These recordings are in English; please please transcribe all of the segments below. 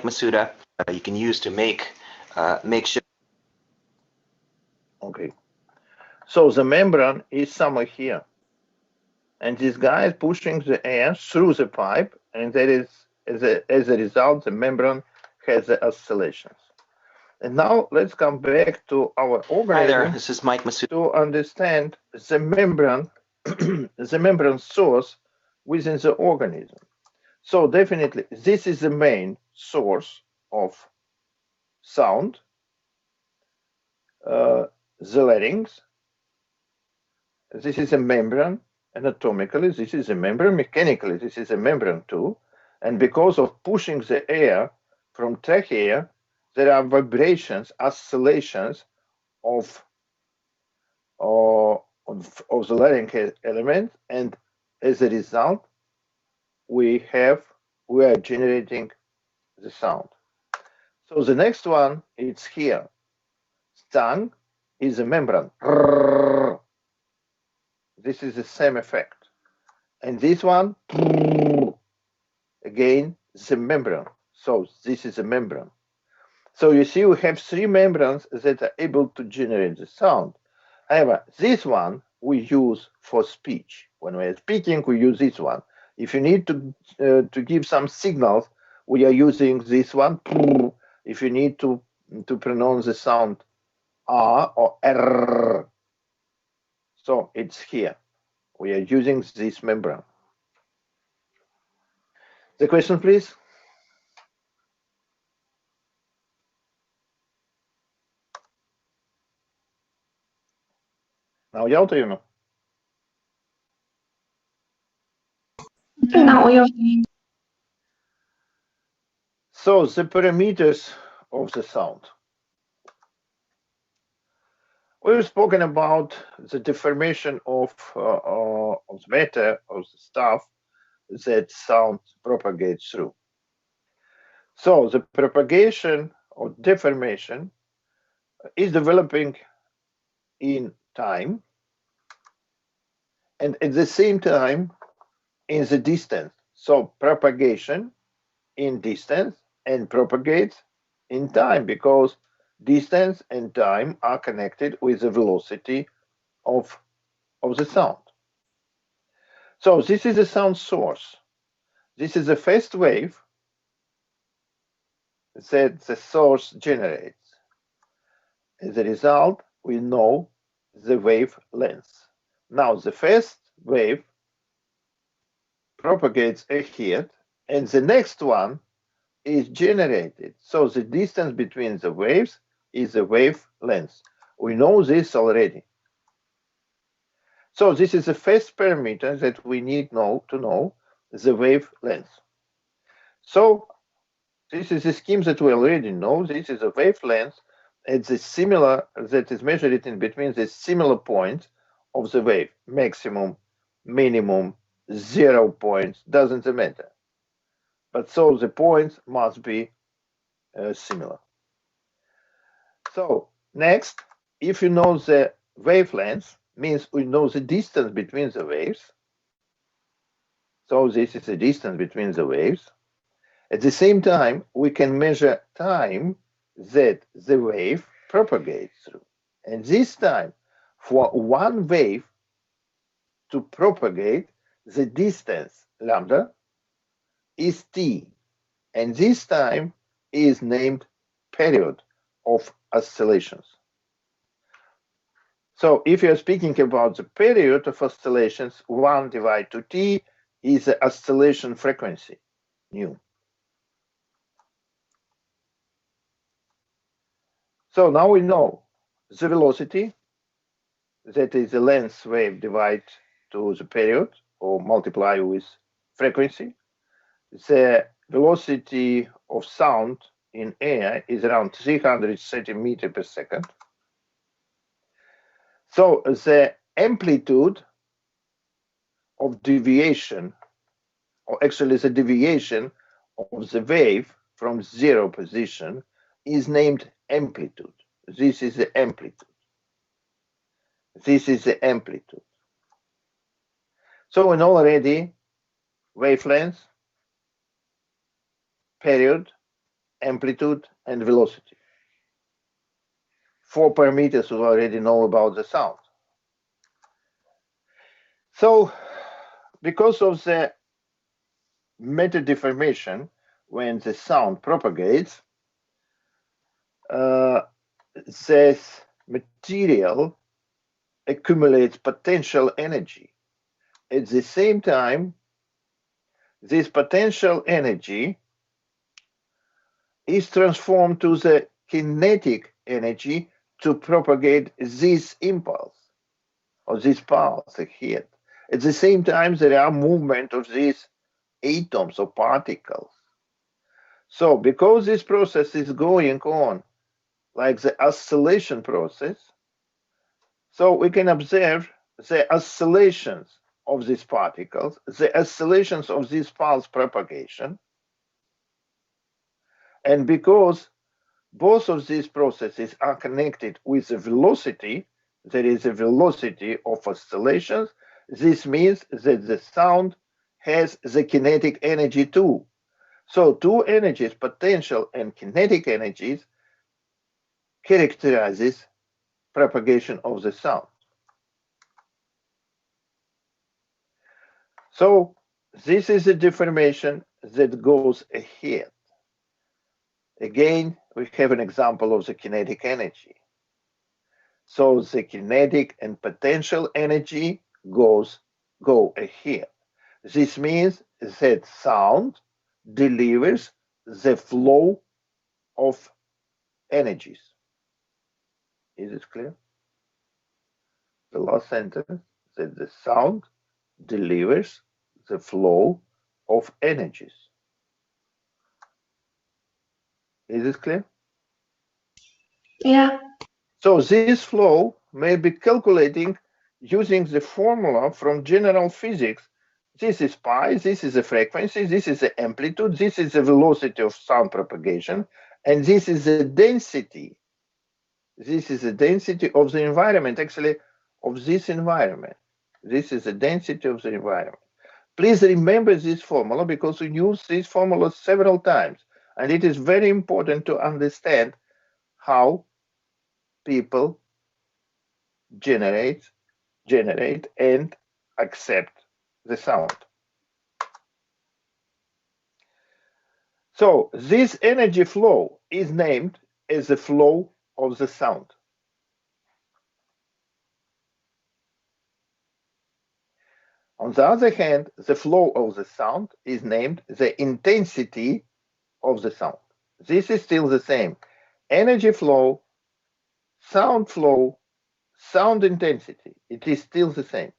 Masuda you can use to make sure. Okay. So the membrane is somewhere here. And this guy is pushing the air through the pipe, and that is, as a result, the membrane has the oscillations. And now let's come back to our organism. Hi there, this is Mike Masuda. To understand the membrane, the membrane source within the organism. So definitely, this is the main source of sound, the larynx. This is a membrane. Anatomically, this is a membrane. Mechanically, this is a membrane too. And because of pushing the air from trachea, there are vibrations, oscillations of the larynx element, and as a result, we are generating the sound. So the next one is here. Tongue is a membrane. This is the same effect. And this one, again, the membrane. So this is a membrane. So you see, we have three membranes that are able to generate the sound. However, this one we use for speech. When we are speaking, we use this one. If you need to give some signals, we are using this one. If you need to pronounce the sound R or R, so it's here. We are using this membrane. The question, please. Nou jautājumu. So the parameters of the sound. We've spoken about the deformation of matter, of the stuff that sound propagates through. So the propagation or deformation is developing in time, and at the same time in the distance. So propagation in distance and propagates in time, because distance and time are connected with the velocity of the sound. So this is the sound source. This is the first wave that the source generates. As a result, we know the wavelength. Now the first wave propagates ahead, and the next one is generated. So the distance between the waves is the wavelength. We know this already. So this is the first parameter that we need to know the wavelength. So this is a scheme that we already know. This is a wavelength. It's a similar that is measured in between the similar points of the wave. Maximum, minimum, 0 points, doesn't matter. But so the points must be similar. So next, if you know the wavelength, means we know the distance between the waves. So this is the distance between the waves. At the same time, we can measure time that the wave propagates through. And this time, for one wave to propagate, the distance lambda is t. And this time is named period of oscillations. So if you're speaking about the period of oscillations, 1 divided to t is the oscillation frequency, nu. So now we know the velocity, that is the length wave divided to the period or multiply with frequency. The velocity of sound in air is around 330 meters per second. So the amplitude of deviation, or actually the deviation of the wave from zero position, is named amplitude. This is the amplitude. This is the amplitude. So we know already wavelength, period, amplitude, and velocity. 4 parameters we already know about the sound. So, because of the matter deformation, when the sound propagates, this material accumulates potential energy. At the same time, this potential energy is transformed to the kinetic energy to propagate this impulse or this pulse ahead. At the same time, there are movement of these atoms or particles. So because this process is going on like the oscillation process, so we can observe the oscillations of these particles, the oscillations of this pulse propagation. And because both of these processes are connected with the velocity, there is a velocity of oscillations. This means that the sound has the kinetic energy too. So two energies, potential and kinetic energies, characterizes propagation of the sound. So this is a deformation that goes ahead. Again, we have an example of the kinetic energy. So the kinetic and potential energy go ahead. This means that sound delivers the flow of energies. Is it clear? The last sentence, that the sound delivers the flow of energies. Is it clear? Yeah. So this flow may be calculating using the formula from general physics. This is pi, this is the frequency, this is the amplitude, this is the velocity of sound propagation, and this is the density. This is the density of the environment, actually, of this environment. This is the density of the environment. Please remember this formula because we use this formula several times, and it is very important to understand how people generate and accept the sound. So this energy flow is named as the flow of the sound. On the other hand, the flow of the sound is named the intensity of the sound. This is still the same. Energy flow, sound intensity. It is still the same.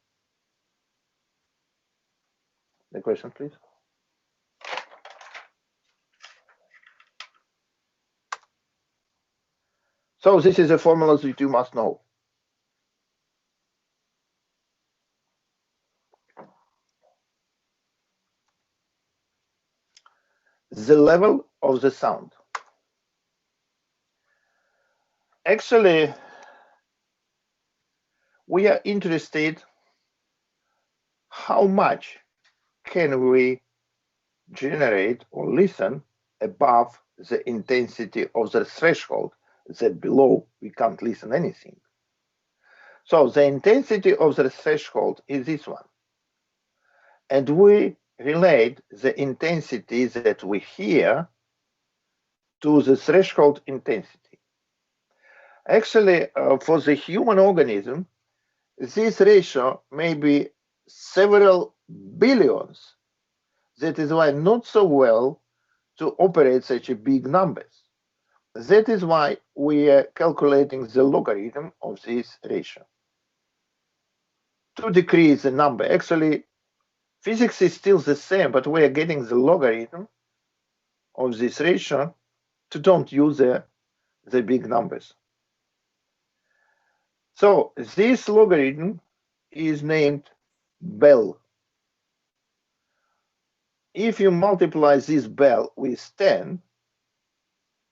The question, please. So this is a formula that you must know. The level of the sound. Actually, we are interested how much can we generate or listen above the intensity of the threshold, that below we can't listen anything. So the intensity of the threshold is this one. And we relate the intensity that we hear to the threshold intensity. Actually, for the human organism, this ratio may be several billions. That is why not so well to operate such a big numbers. That is why we are calculating the logarithm of this ratio. To decrease the number, actually, physics is still the same, but we are getting the logarithm of this ratio to don't use the big numbers. So this logarithm is named Bell. If you multiply this Bell with 10,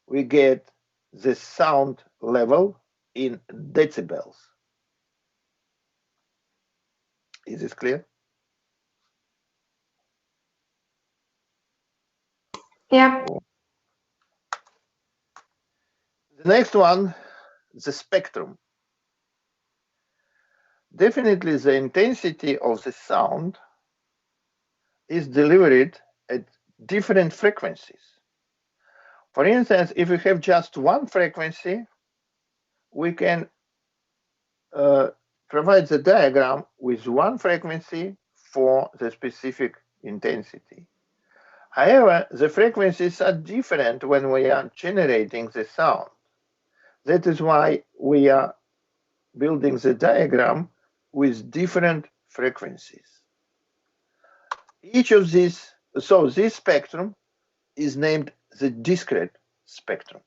we get the sound level in decibels. Is this clear? Yeah. The next one, the spectrum. Definitely the intensity of the sound is delivered at different frequencies. For instance, if we have just one frequency, we can provide the diagram with one frequency for the specific intensity. However, the frequencies are different when we are generating the sound. That is why we are building the diagram with different frequencies. Each of these, so this spectrum is named the discrete spectrum.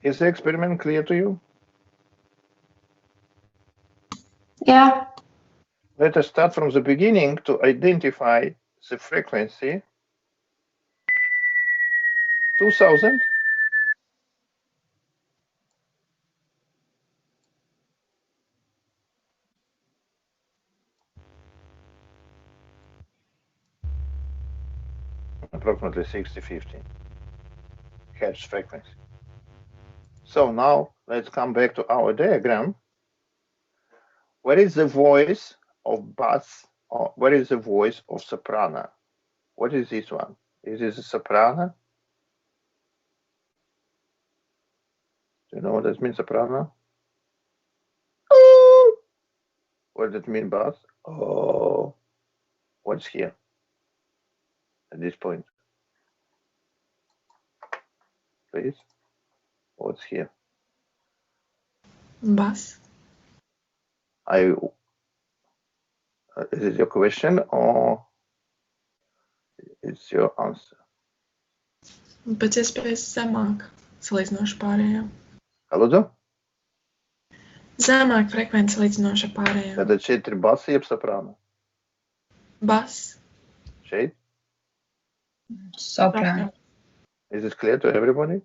Is the experiment clear to you? Yeah. Let us start from the beginning to identify the frequency. 2000. Approximately 60-50 hertz frequency. So now let's come back to our diagram. Where is the voice of bass, or where is the voice of soprano? What is this one? Is this a soprano? Do you know what that means, soprano? What does it mean, bass? Oh, what's here at this point? Please, what's here? Bass. Is it your question or it's your answer? Pēc iespējas zemāk, salīdzinoši pārējām. Lūdzu? Zemāk frekvence salīdzinoši ar pārējām. Tātad šeit ir basi jeb soprāno? Bass. Šeit? Soprano. Is this clear to everybody?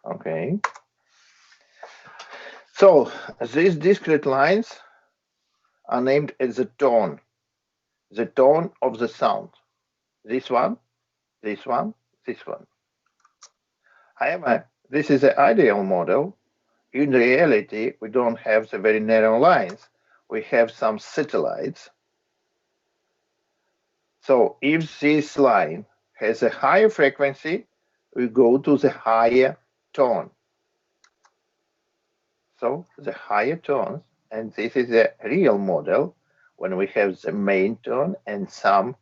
Okay. So these discrete lines are named as the tone of the sound. This one, this one, this one. However, this is the ideal model. In reality, we don't have the very narrow lines. We have some satellites. So if this line has a higher frequency, we go to the higher tone. So the higher tones, and this is a real model when we have the main tone and some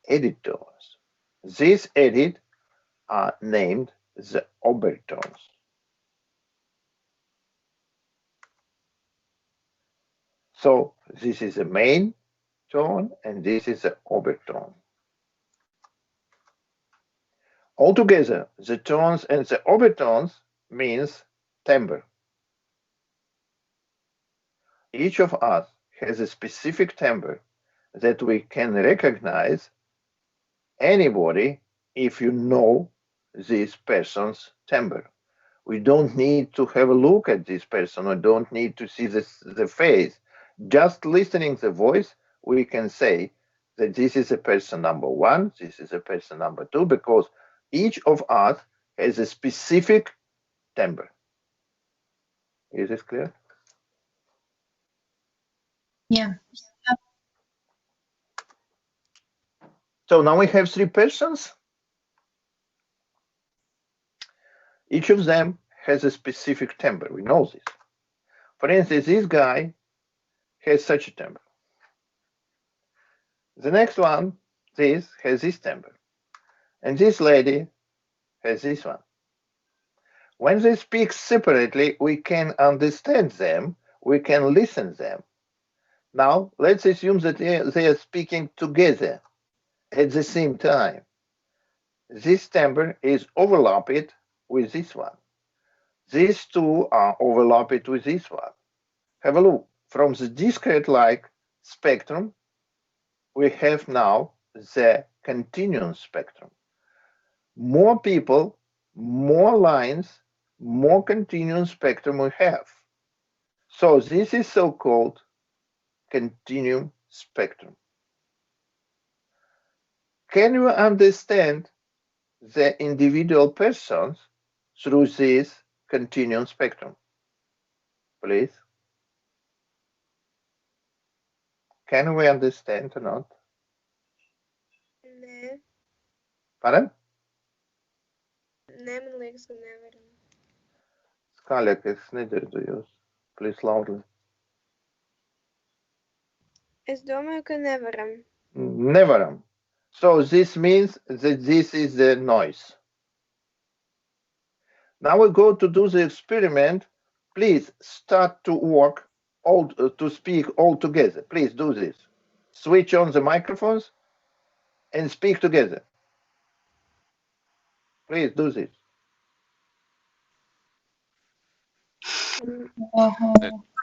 edit tones. These edit are named the obertones. So this is the main tone, and this is the overtone. Altogether, the tones and the overtones means timbre. Each of us has a specific timbre that we can recognize anybody if you know this person's timbre. We don't need to have a look at this person, or don't need to see the face. Just listening the voice, we can say that this is a person number one, this is a person number two, because each of us has a specific timbre. Is this clear? Yeah. So now we have three persons. Each of them has a specific timbre. We know this. For instance, this guy has such a timbre. The next one, this, has this timbre. And this lady has this one. When they speak separately, we can understand them, we can listen them. Now, let's assume that they are speaking together at the same time. This timbre is overlapped with this one. These two are overlapped with this one. Have a look. From the discrete-like spectrum, we have now the continuum spectrum. More people, more lines, more continuum spectrum we have. So this is so-called continuum spectrum. Can you understand the individual persons through this continuum spectrum? Please. Can we understand or not? Nē, Pardon? nē, man liekas, ka nevaram. Skaļāk, es nedzirdu jūs. Please loudly. Es domāju, ka nevaram. Nevaram. So this means that this is the noise. Now we go to do the experiment. Please start to work, to speak all together. Please do this. Switch on the microphones and speak together. Please do this.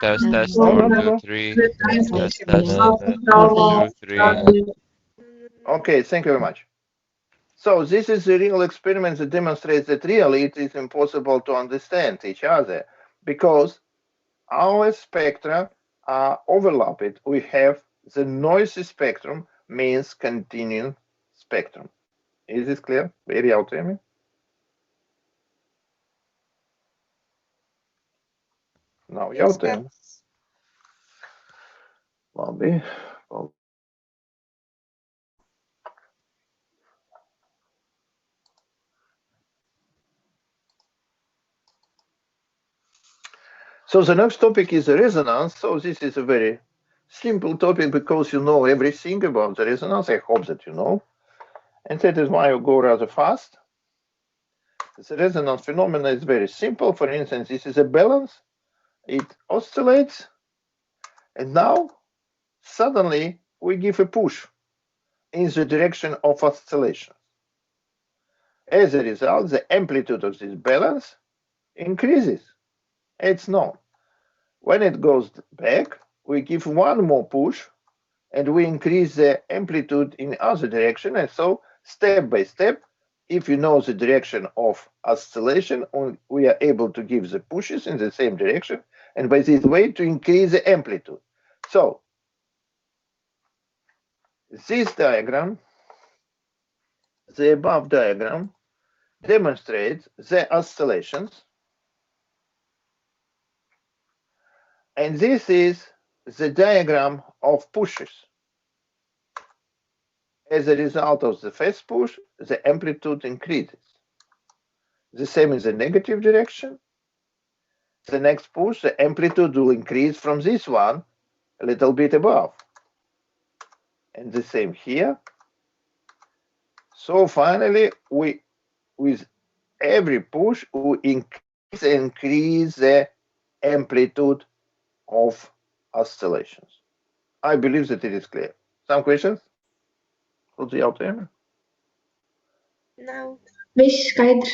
Test, test, No, no, 1, no, 2, no. 3. Test, test, 1, 2, 3. Okay, thank you very much. So this is a real experiment that demonstrates that really it is impossible to understand each other because our spectra are overlapped. We have the noisy spectrum means continuum spectrum. Is this clear? Very jautājumi? Nav jautājumu. Labi. So the next topic is the resonance. So this is a very simple topic because you know everything about the resonance. I hope that you know. And that is why I go rather fast. The resonance phenomenon is very simple. For instance, this is a balance. It oscillates. And now, suddenly, we give a push in the direction of oscillation. As a result, the amplitude of this balance increases. It's known. When it goes back, we give one more push and we increase the amplitude in other direction. And so step by step, if you know the direction of oscillation, we are able to give the pushes in the same direction. And by this way to increase the amplitude. So this diagram, the above diagram, demonstrates the oscillations. And this is the diagram of pushes. As a result of the first push, the amplitude increases. The same in the negative direction. The next push, the amplitude will increase from this one a little bit above. And the same here. So finally, with every push, we increase the amplitude of oscillations. I believe that it is clear. Some questions? Lūdzu, jautājumi? Nav. Viss skaidrs.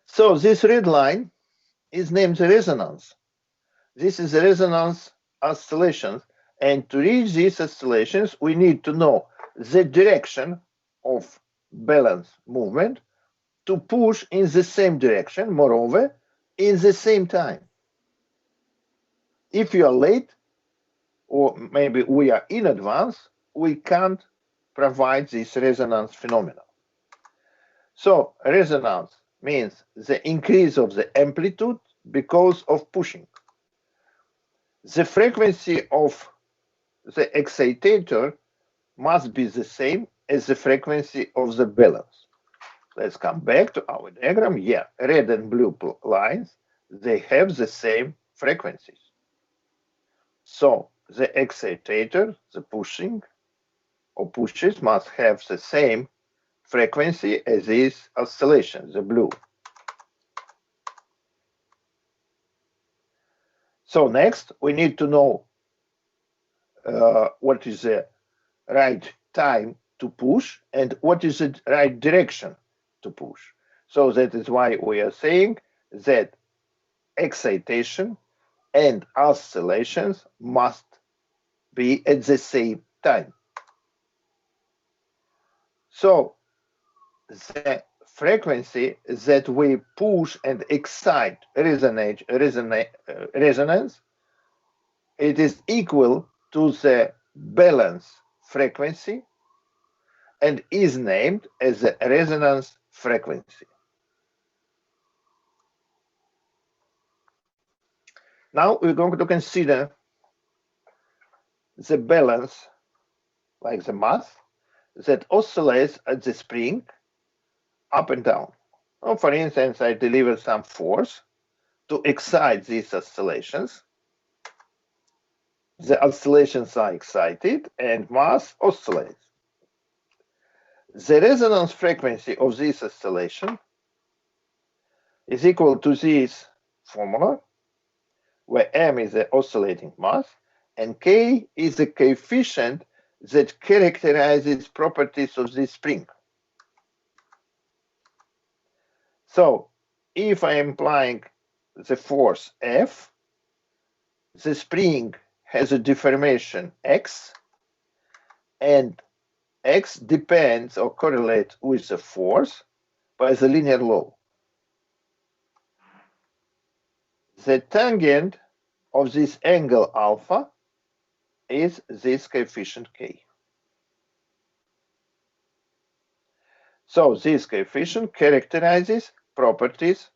So this red line is named the resonance. This is the resonance oscillations. And to reach these oscillations, we need to know the direction of balance movement to push in the same direction, moreover, in the same time. If you are late, or maybe we are in advance, we can't provide this resonance phenomenon. So resonance means the increase of the amplitude because of pushing. The frequency of the excitator must be the same as the frequency of the balance. Let's come back to our diagram. Yeah, red and blue lines, they have the same frequencies. So the excitator, the pushing or pushes, must have the same frequency as these oscillations, the blue. So next, we need to know what is the right time to push and what is the right direction to push. So that is why we are saying that excitation and oscillations must be at the same time. So the frequency that we push and excite resonance, it is equal to the balance frequency and is named as the resonance frequency. Now we're going to consider the balance, like the mass, that oscillates at the spring up and down. So for instance, I deliver some force to excite these oscillations. The oscillations are excited and mass oscillates. The resonance frequency of this oscillation is equal to this formula, where m is the oscillating mass and k is the coefficient that characterizes properties of this spring. So if I am applying the force F, the spring has a deformation x, and x depends or correlates with the force by the linear law. The tangent of this angle alpha is this coefficient k. So this coefficient characterizes properties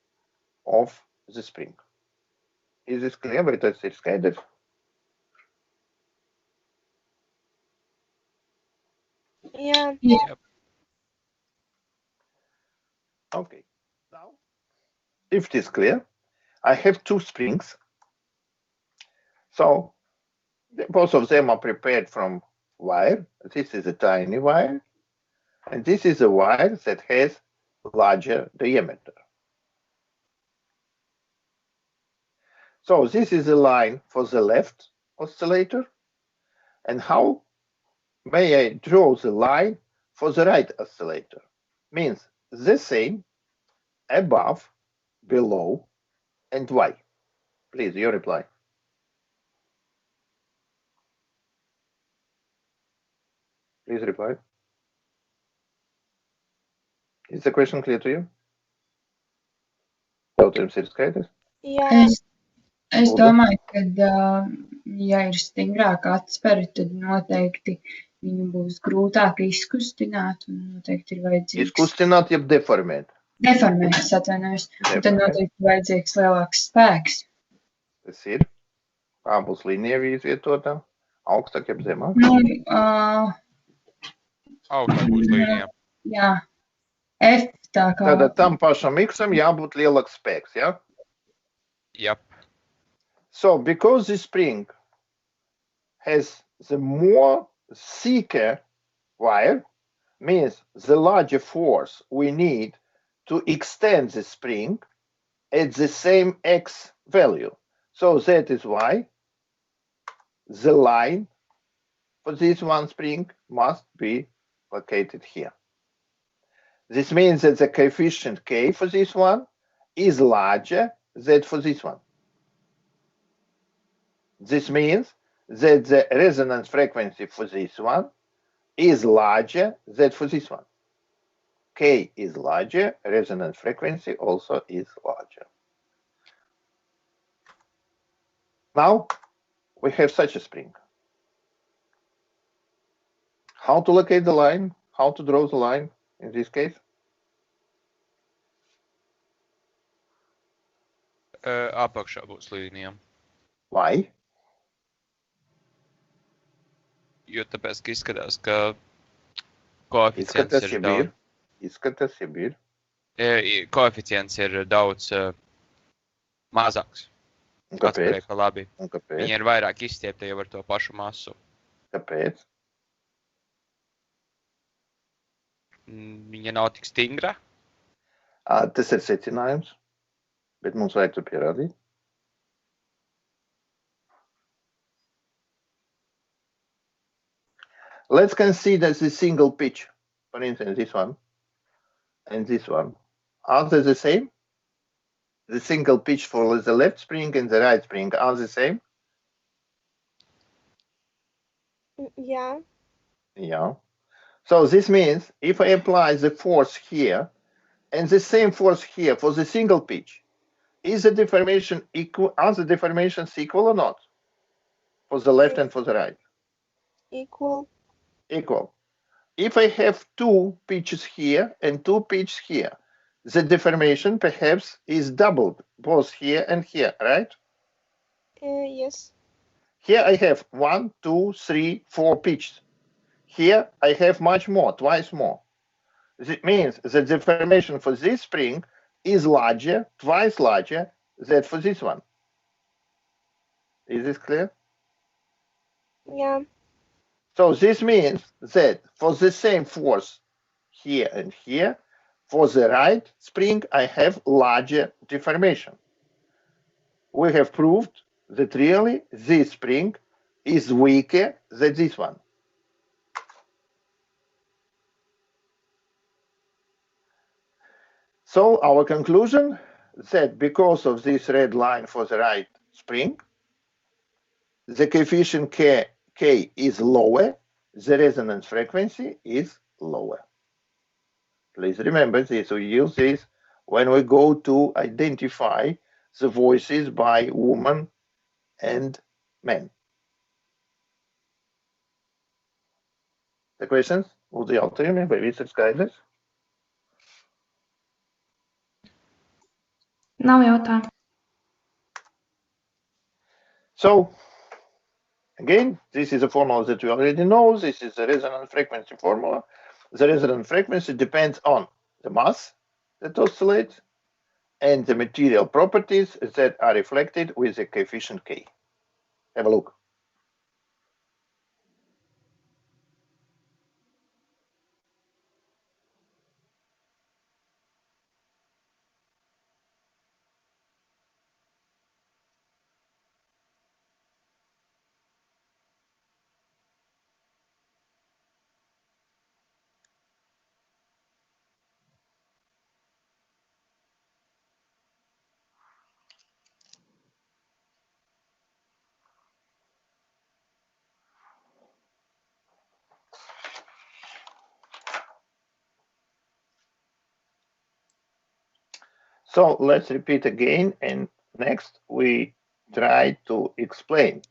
of the spring. Is this clear? Vai tas ir skaidrs? Yeah. Yep. Okay. Now, if it is clear, I have two springs. So both of them are prepared from wire. This is a tiny wire, and this is a wire that has larger diameter. So this is a line for the left oscillator. And how may I draw the line for the right oscillator? Means the same above, below, and y. Please, your reply. Please reply. Is the question clear to you? Jautājums ir skaidrs? Jā. Es domāju, ka, ja ir stingrāka atspere, tad noteikti viņu būs grūtāk izkustināt un noteikti ir vajadzīgs. Izkustināt, jeb deformēt. Deformēt, es atvainojos. Un tad noteikti vajadzīgs lielāks spēks. Tas ir. Kā būs līnija izvietotā? Augstāk, jeb zemāk? Augstāk būs līnija. Jā. F tā kā. Tātad tam pašam X-am jābūt lielāks spēks, jā? Yep. So, because the spring has the more thicker wire, means the larger force we need to extend the spring at the same X value. So that is why the line for this one spring must be located here. This means that the coefficient K for this one is larger than for this one. This means that the resonance frequency for this one is larger than for this one. K is larger, resonance frequency also is larger. Now we have such a spring. How to locate the line? How to draw the line in this case? Apakšā būs līnijām. Why? Jo tāpēc, ka izskatās, ka koeficients ir daudz. Izskatās, ja bir. Koeficients ir daudz mazāks. Atspērēja pa labi. Un kāpēc? Viņi ir vairāk izstiepti jau ar to pašu masu. Kāpēc? Viņa nav tik stingra. Tas ir secinājums, bet mums vajag to pierādīt. Let's consider the single pitch. For instance, this one and this one. Are they the same? The single pitch for the left spring and the right spring are the same? Yeah. Yeah. So this means if I apply the force here and the same force here for the single pitch, is the deformation equal? Are the deformations equal or not? For the left and for the right? Equal. Equal. If I have two pitches here and two pitches here, the deformation perhaps is doubled both here and here, right? Yes. Here I have 1, 2, 3, 4 pitches. Here I have much more, twice more. It means the deformation for this spring is larger, twice larger than for this one. Is this clear? Yeah. So this means that for the same force here and here, for the right spring, I have larger deformation. We have proved that really this spring is weaker than this one. So our conclusion that because of this red line for the right spring, the coefficient K is lower, the resonance frequency is lower. Please remember this, we use this when we go to identify the voices by women and men. The questions? Lūdzu jautājumi, vai viss ir skaidrs? Nav jautājumu. So, again, this is a formula that we already know. This is the resonance frequency formula. The resonance frequency depends on the mass that oscillates and the material properties that are reflected with the coefficient K. Have a look. So let's repeat again, and next we try to explain.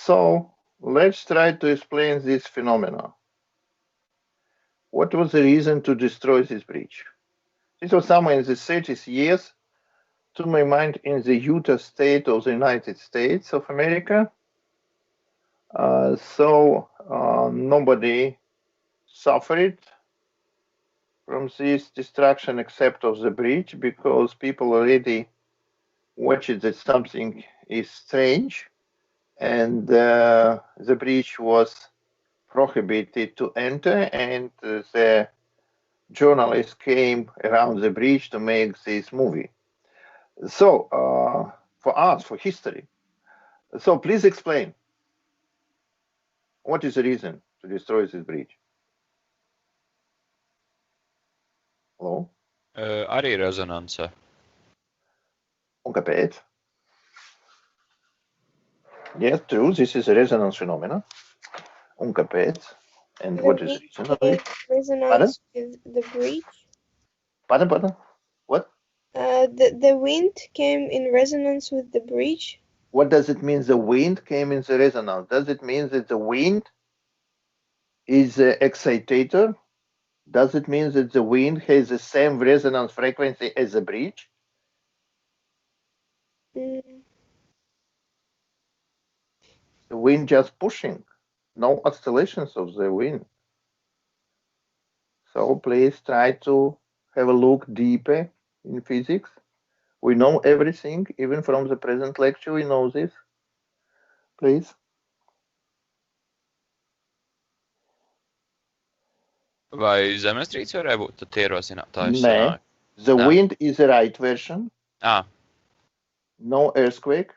So let's try to explain this phenomenon. What was the reason to destroy this bridge? This was somewhere in the 30s years, to my mind, in the Utah state of the United States of America. Nobody suffered from this destruction except of the bridge, because people already watched that something is strange, and the bridge was prohibited to enter, and the journalists came around the bridge to make this movie. So for us, for history, so please explain, what is the reason to destroy this bridge? Hello? Arī rezonanse. Un kāpēc? Yes, true, this is a resonance phenomenon. Un kāpēc? And what is the reason of it? Resonance with the bridge. Pardon? What? The wind came in resonance with the bridge. What does it mean the wind came in the resonance? Does it mean that the wind is an excitator? Does it mean that the wind has the same resonance frequency as the bridge? Mm. The wind just pushing, no oscillations of the wind. So please try to have a look deeper in physics. We know everything, even from the present lecture, we know this. Please. Vai zemestrīce varēja būt tad ierosinātājs? Nē. The wind is the right version. No earthquake.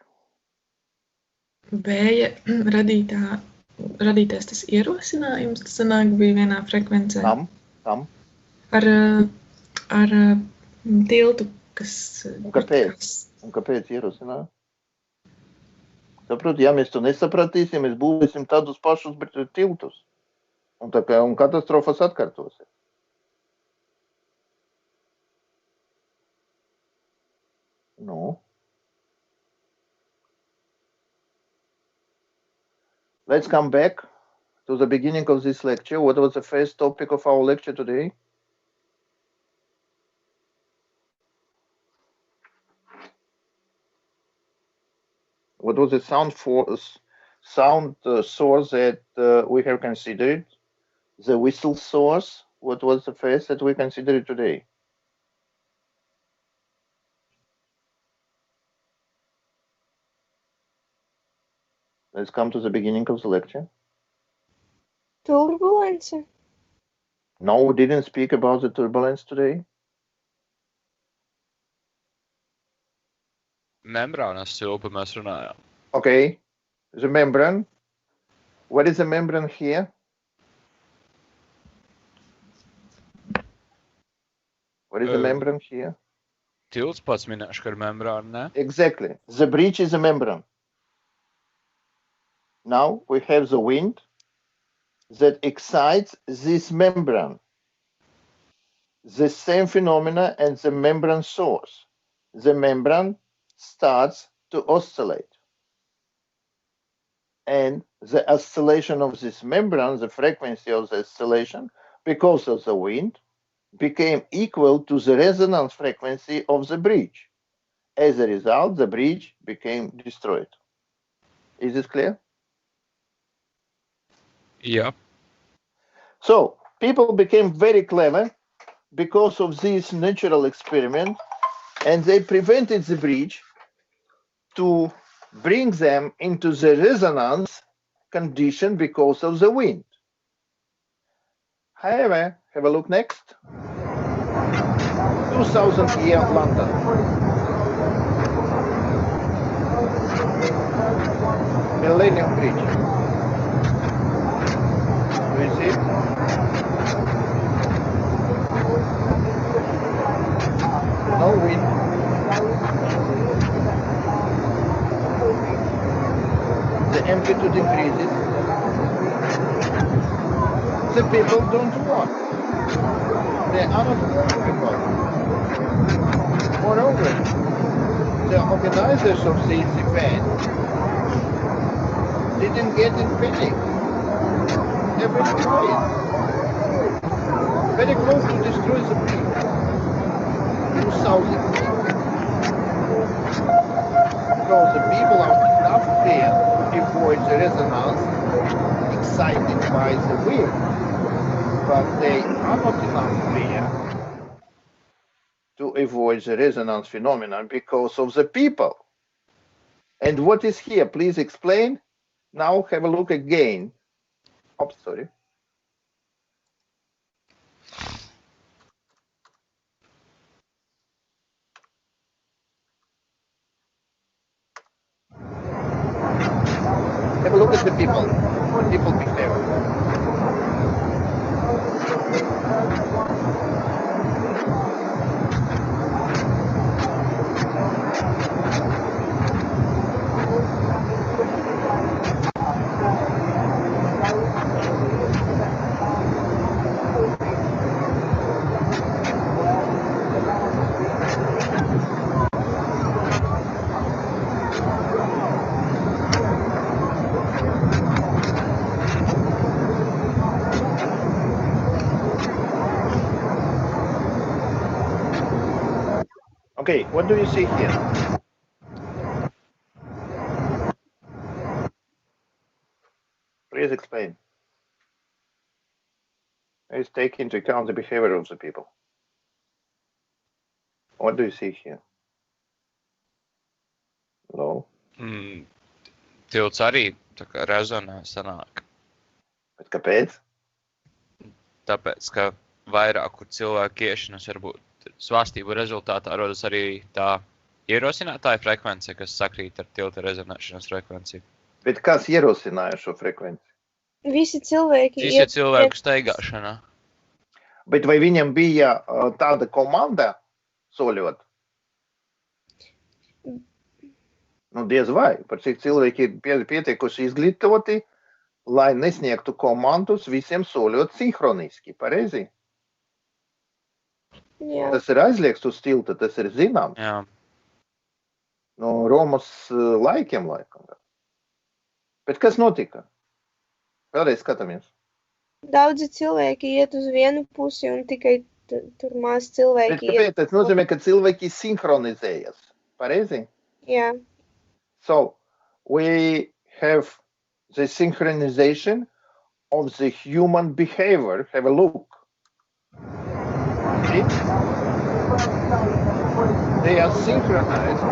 Vēja radītais tas ierosinājums, tas sanāk bija vienā frekvencē. Kam? Ar tiltu, kas... Un kāpēc ierosināja? Saprot, ja mēs to nesapratīsim, mēs būvēsim tādus pašus tiltus. Un katastrofas atkārtosies. No. Let's come back to the beginning of this lecture. What was the first topic of our lecture today? What was the sound source that we have considered? The whistle source. What was the first that we considered today? Let's come to the beginning of the lecture. Turbulence. No, we didn't speak about the turbulence today. Membrānas silpa mēs runājām. Okay, the membrane. What is the membrane here? What is the membrane here? Tilts pats minēšu, ka ir membrāna, ne? Exactly. The bridge is a membrane. Now we have the wind that excites this membrane. The same phenomena and the membrane source. The membrane starts to oscillate. And the oscillation of this membrane, the frequency of the oscillation, because of the wind, became equal to the resonance frequency of the bridge. As a result, the bridge became destroyed. Is this clear? Yeah. So people became very clever because of this natural experiment, and they prevented the bridge to bring them into the resonance condition because of the wind. However, have a look next. 2000 year London. Millennium Bridge. Do you see? No wind. The amplitude increases. The people don't walk. They are not people. Moreover, the organizers of this event didn't get in panic. They're very quiet. Very close to destroy the bridge. 2,000 people. So the people are enough fear to avoid the resonance excited by the wave. But they are not enough fear to avoid the resonance phenomenon because of the people. And what is here? Please explain. Now have a look again. Oops, sorry. Have a look at the people. What people behave. Okay, what do you see here? Please explain. Please take into account the behavior of the people. What do you see here? Hello? Tilts arī tā kā rezonē sanāk. Bet kāpēc? Tāpēc, ka vairāku cilvēku iešanas varbūt svārstību rezultātā rodas arī tā ierosinātāja frekvence, kas sakrīt ar tilta rezonēšanas frekvenciju. Bet kas ierosināja šo frekvenci? Visi cilvēki Visi cilvēku staigāšanā. Bet vai viņam bija tāda komanda soļot? Nu, diez vai. Par cik cilvēki ir pietiekuši izglītoti, lai nesniegtu komandus visiem soļot sinhroniski, pareizi? Jā. Tas ir aizliegts uz tilta, tas ir zināms. Jā. No Romas laikiem laikam. Bet kas notika? Vēlreiz skatāmies. Daudzi cilvēki iet uz vienu pusi un tikai tur maz Bet cilvēki kāpēc? Tas nozīmē, ka cilvēki sinhronizējas. Pareizi? Jā. So we have the synchronization of the human behavior. Have a look. See? They are synchronized.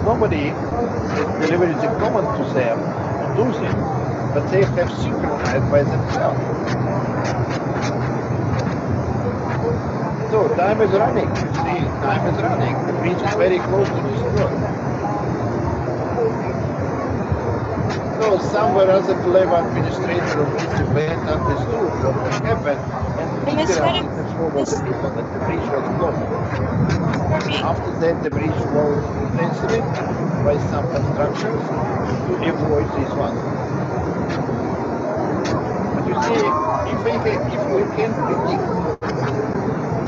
Nobody has delivered the command to them to do things, but they have synchronized by themselves. So time is running. See, time is running. The bridge is very close to destroy. So somewhere as a clever administrator of this event understood what had happened and literally informed the people that the bridge was closed. After that, the bridge was intensely by some constructions to avoid this one. But you see, if we can predict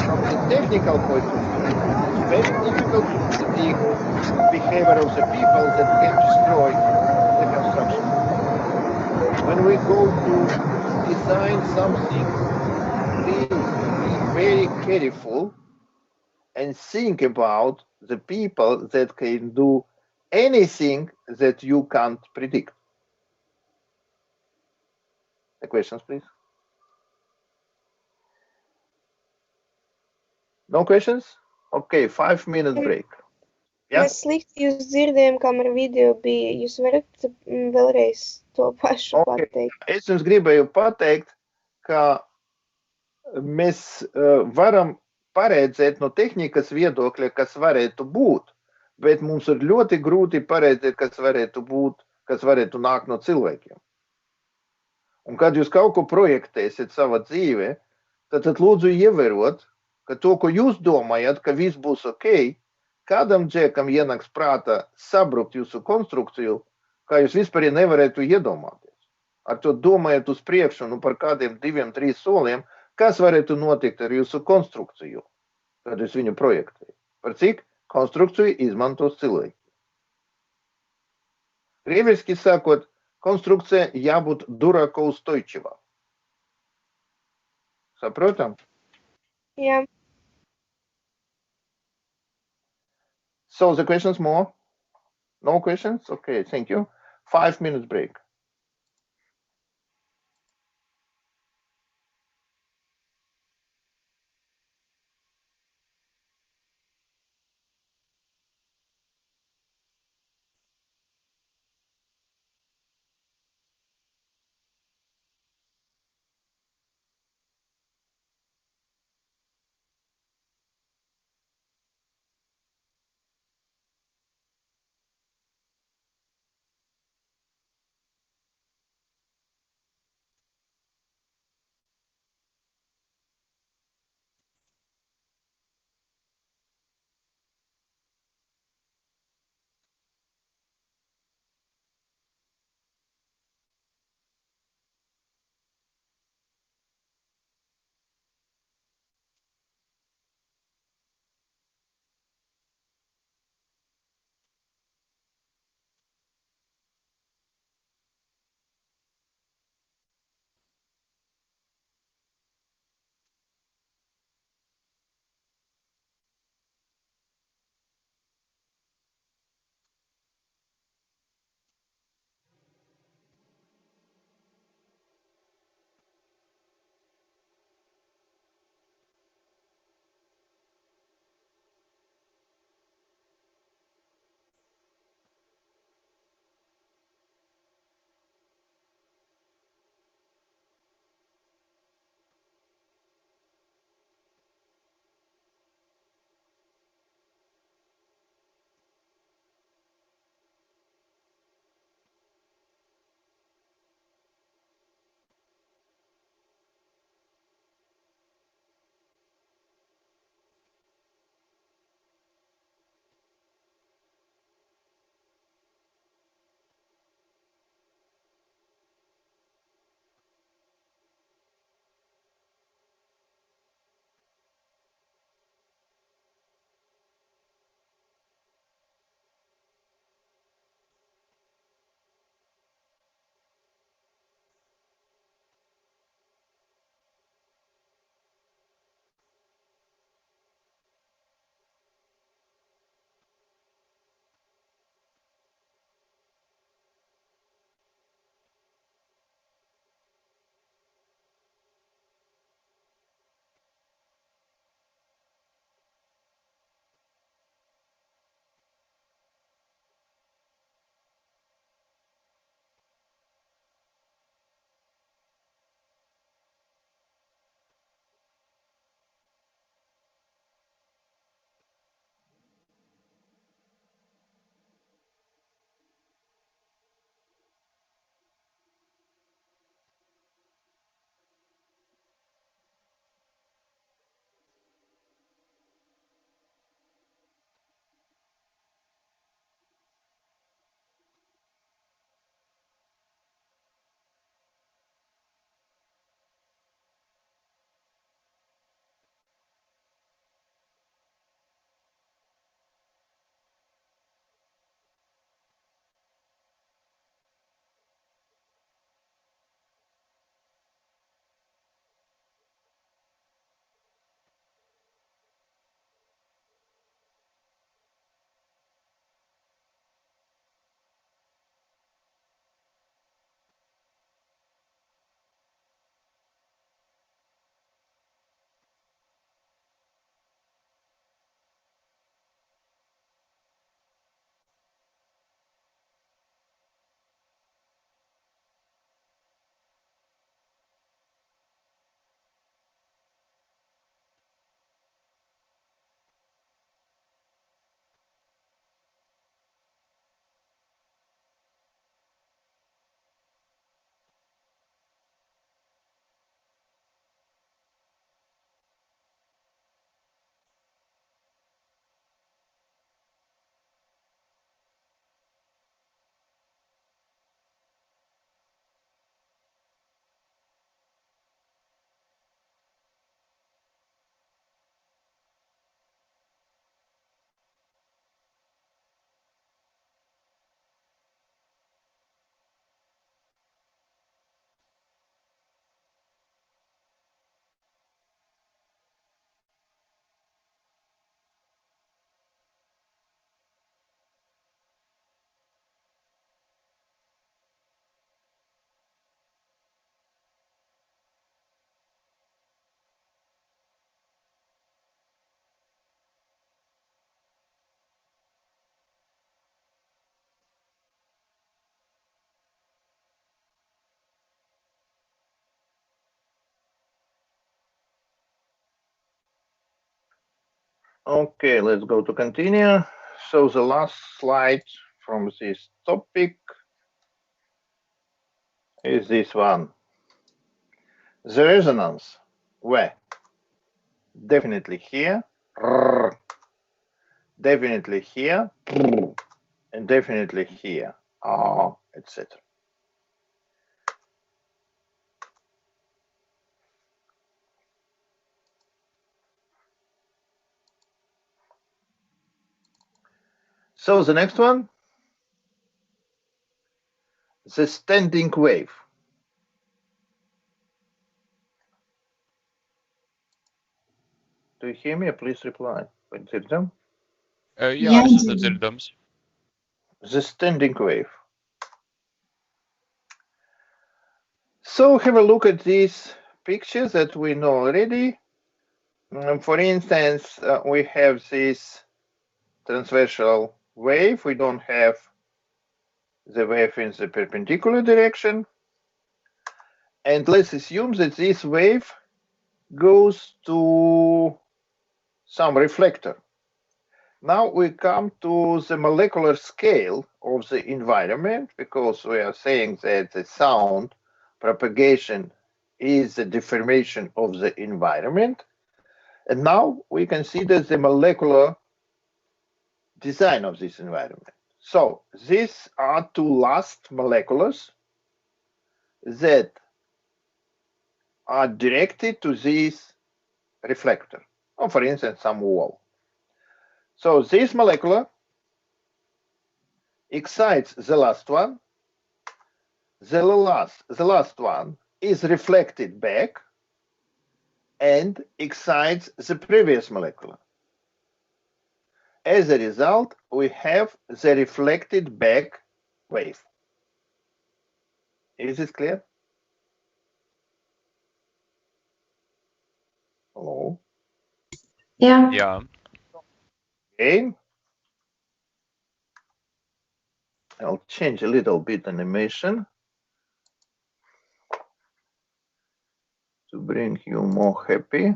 from the technical point of view, it's very difficult to predict behavior of the people that can destroy the construction. When we go to design something, please be very careful and think about the people that can do anything that you can't predict. The questions, please. No questions? Okay, 5-minute break. Jā? Mēs slikti jūs dzirdējām, kamēr video bija. Jūs varat vēlreiz to pašu pateikt? Es jums gribēju pateikt, ka mēs varam paredzēt no tehnikas viedokļa, kas varētu būt, bet mums ir ļoti grūti paredzēt, kas varētu būt, kas varētu nākt no cilvēkiem. Un kad jūs kaut ko projektēsiet savā dzīvē, tad lūdzu ievērot, ka to, ko jūs domājat, ka viss būs ok, kādam džekam ienāks prātā sabrukt jūsu konstrukciju, kā jūs vispār nevarētu iedomāties. Ar to domājat uz priekšu, par kādiem 2-3 soliem, kas varētu notikt ar jūsu konstrukciju, kad jūs viņu projektējat. Par cik konstrukciju izmantos cilvēki. Krieviski sakot, Конструкция jābūt дуракоустойчива. Saprotam? Jā. So the questions more? No questions? Okay, thank you. 5 minutes break. Okay, let's go to continue. So the last slide from this topic is this one. The resonance, where? Definitely here, definitely here, and definitely here, etc. So the next one, the standing wave. Do you hear me? Please reply. Jā, Jā, es esmu dzirdu. dzirdams. The standing wave. So have a look at these pictures that we know already. For instance, we have this transversal wave. We don't have the wave in the perpendicular direction. And let's assume that this wave goes to some reflector. Now we come to the molecular scale of the environment, because we are saying that the sound propagation is the deformation of the environment. And now we consider the molecular design of this environment. So these are two last molecules that are directed to this reflector, or for instance, some wall. So this molecule excites the last one. The last one is reflected back and excites the previous molecule. As a result, we have the reflected back wave. Is it clear? Hello? Jā, Jā, Okay. I'll change a little bit animation to bring you more happy.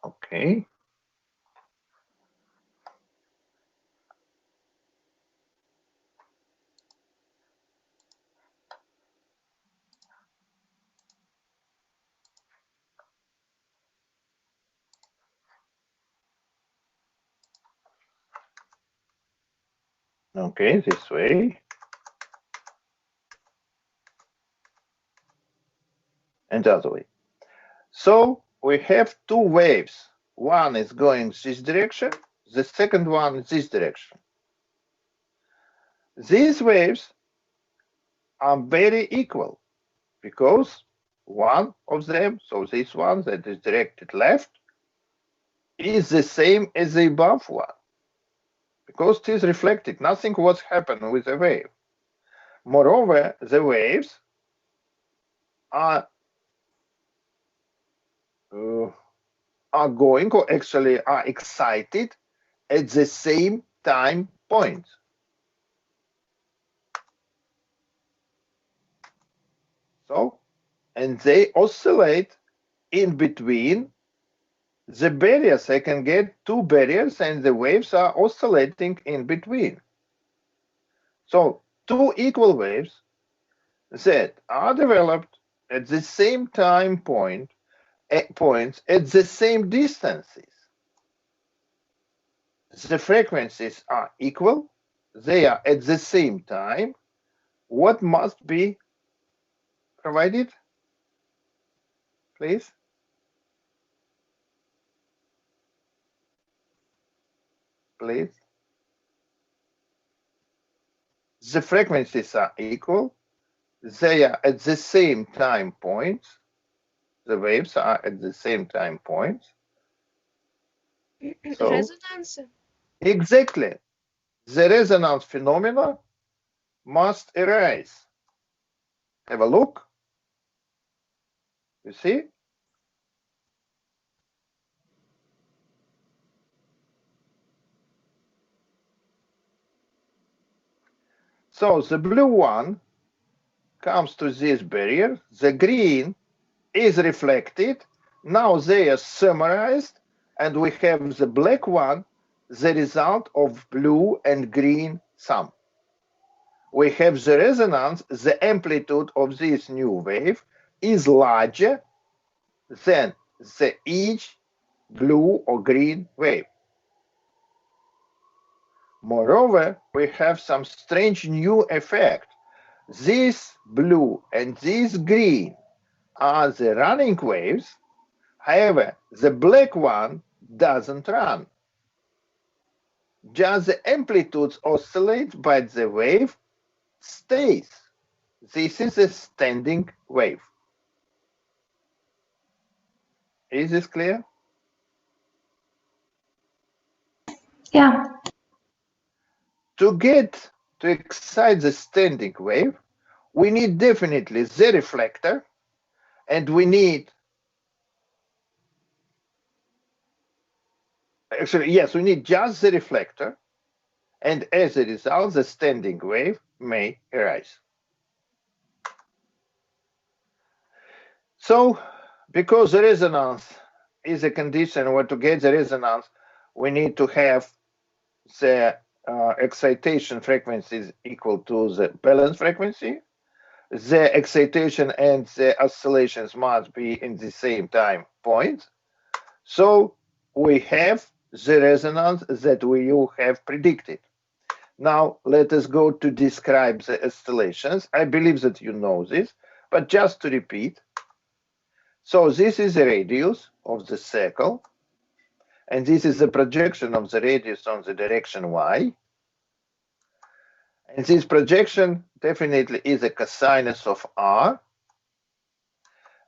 Okay. Okay, this way. And the other way. So we have two waves. One is going this direction, the second one this direction. These waves are very equal because one of them, so this one that is directed left, is the same as the above one because it is reflected. Nothing was happened with the wave. Moreover, the waves are going, or actually are excited at the same time point. So, and they oscillate in between the barriers. I can get two barriers and the waves are oscillating in between. So two equal waves that are developed at the same time points at the same distances. The frequencies are equal. They are at the same time. What must be provided? Please. Please. The frequencies are equal. They are at the same time points. The waves are at the same time points. So, Resonance. exactly. The resonance phenomena must arise. Have a look. You see? So the blue one comes to this barrier, the green is reflected. Now they are summarized, and we have the black one, the result of blue and green sum. We have the resonance, the amplitude of this new wave is larger than the each blue or green wave. Moreover, we have some strange new effect. This blue and this green are the running waves. However, the black one doesn't run. Just the amplitudes oscillate, but the wave stays. This is a standing wave. Is this clear? Yeah. To excite the standing wave, we need definitely the reflector, and we need, actually, yes, we need just the reflector, and as a result, the standing wave may arise. So, because the resonance is a condition where to get the resonance, we need to have the excitation frequencies equal to the balance frequency. The excitation and the oscillations must be in the same time point. So we have the resonance that we have predicted. Now let us go to describe the oscillations. I believe that you know this, but just to repeat. So this is the radius of the circle, and this is the projection of the radius on the direction y. And this projection definitely is a cosinus of r.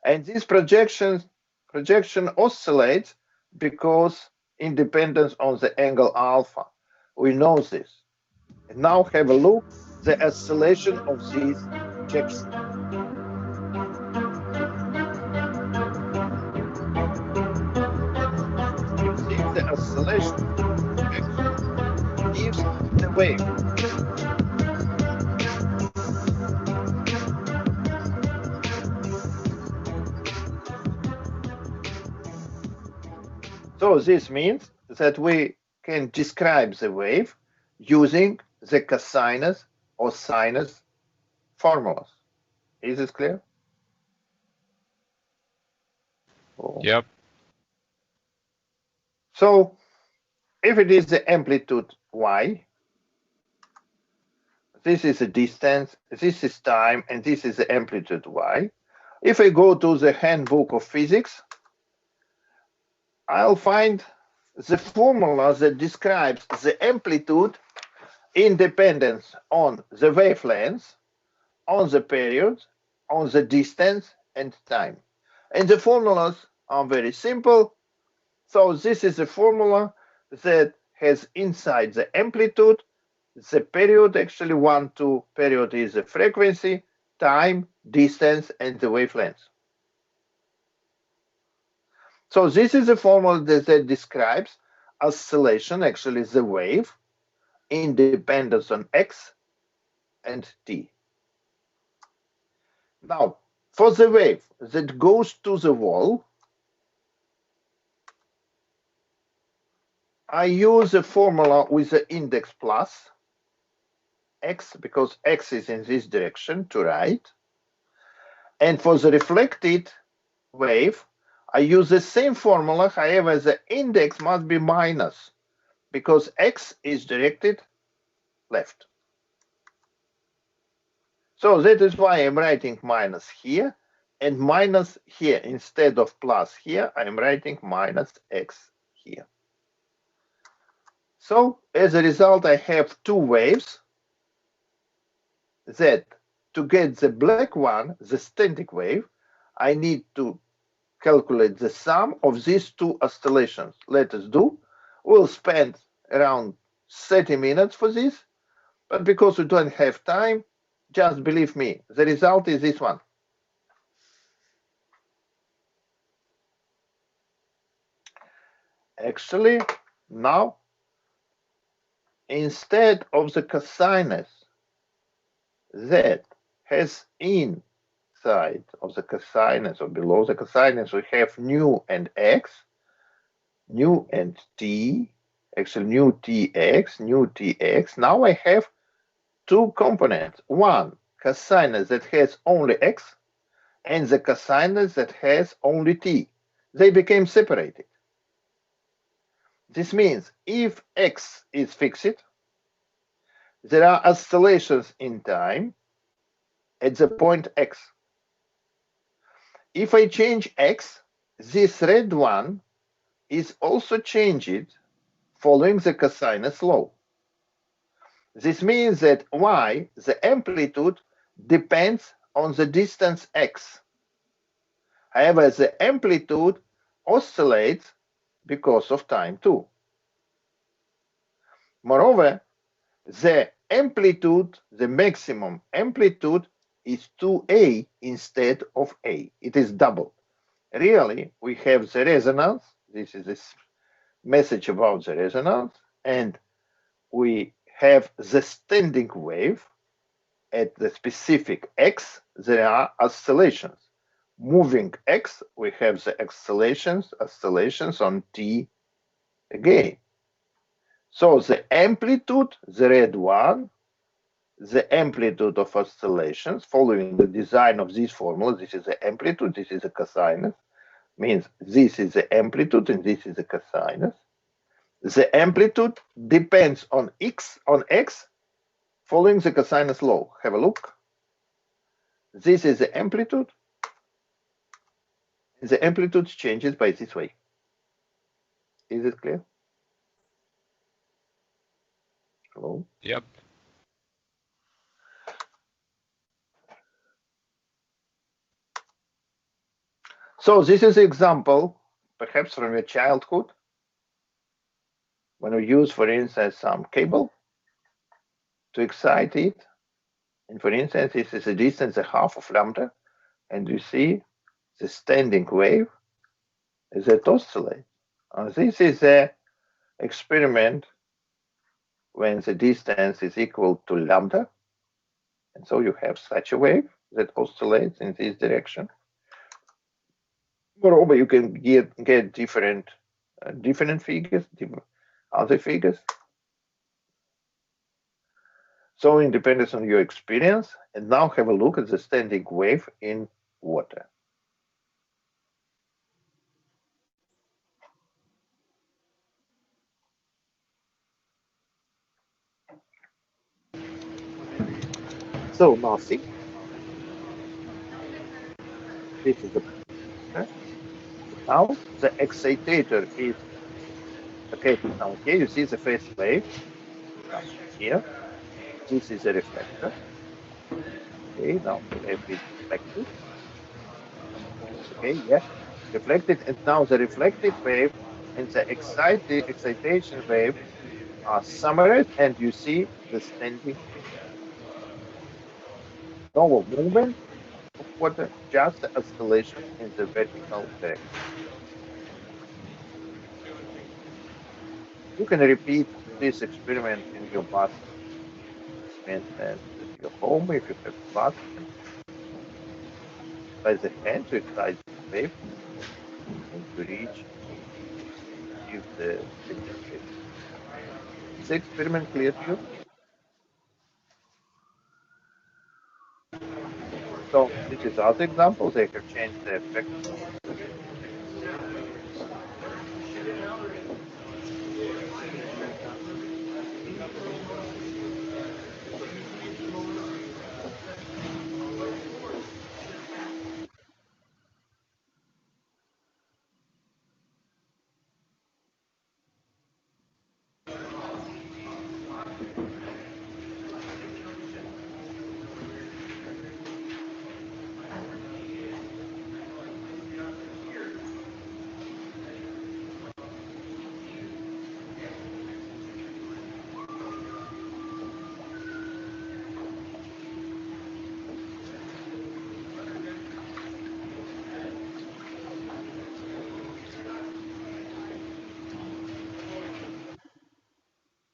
And this projection oscillates because independence on the angle alpha. We know this. And now have a look at the oscillation of these projections. You see the oscillation gives the wave. So this means that we can describe the wave using the cosinus or sinus formulas. Is this clear? Oh. Yep. So if it is the amplitude y, this is the distance, this is time, and this is the amplitude y. If I go to the handbook of physics, I'll find the formula that describes the amplitude independence on the wavelength, on the period, on the distance, and time. And the formulas are very simple. So this is a formula that has inside the amplitude, the period, actually 1, 2, period is the frequency, time, distance, and the wavelength. So this is a formula that describes oscillation, actually the wave, independence on x and t. Now, for the wave that goes to the wall, I use a formula with the index plus x, because x is in this direction to right. And for the reflected wave, I use the same formula, however, the index must be minus, because x is directed left. So that is why I'm writing minus here and minus here. Instead of plus here, I'm writing minus x here. So as a result, I have two waves that to get the black one, the standing wave, I need to calculate the sum of these two oscillations. Let us do. We'll spend around 30 minutes for this, but because we don't have time, just believe me, the result is this one. Actually, now, instead of the cosinus that has inside of the cosinus or below the cosinus, we have nu and x, nu and t, actually nu tx. Now I have two components. One cosinus that has only x, and the cosinus that has only t. They became separated. This means if x is fixed, there are oscillations in time at the point x. If I change x, this red one is also changed following the cosinus law. This means that y, the amplitude, depends on the distance x. However, the amplitude oscillates because of time too. Moreover, the amplitude, the maximum amplitude, is 2a instead of a. It is double. Really, we have the resonance. This is this message about the resonance. And we have the standing wave. At the specific x, there are oscillations. Moving x, we have the oscillations on t again. So the amplitude, the red one, the amplitude of oscillations following the design of this formula, this is the amplitude, this is the cosinus, means this is the amplitude and this is the cosinus. The amplitude depends on x, following the cosinus law. Have a look. This is the amplitude. The amplitude changes by this way. Is it clear? Hello? Yep. So this is an example, perhaps from your childhood, when we use, for instance, some cable to excite it. And for instance, this is a distance a half of lambda, and you see the standing wave that oscillates. This is an experiment when the distance is equal to lambda. And so you have such a wave that oscillates in this direction. Moreover, you can get different figures, other figures. So it depends on your experience. And now have a look at the standing wave in water. So now see, this is the now the excitator is okay. Now here you see the first wave here. This is a reflector. Okay, now the wave is reflected. Okay, yeah, reflected, and now the reflected wave and the excitation wave are summarized, and you see the standing wave. No movement of water, just the oscillation in the vertical direction. You can repeat this experiment in your bath, and at your home if you have a bath. By the hand to excite the wave and to reach if the wave. Is the experiment clear to you? So this is other example. They have changed the effect.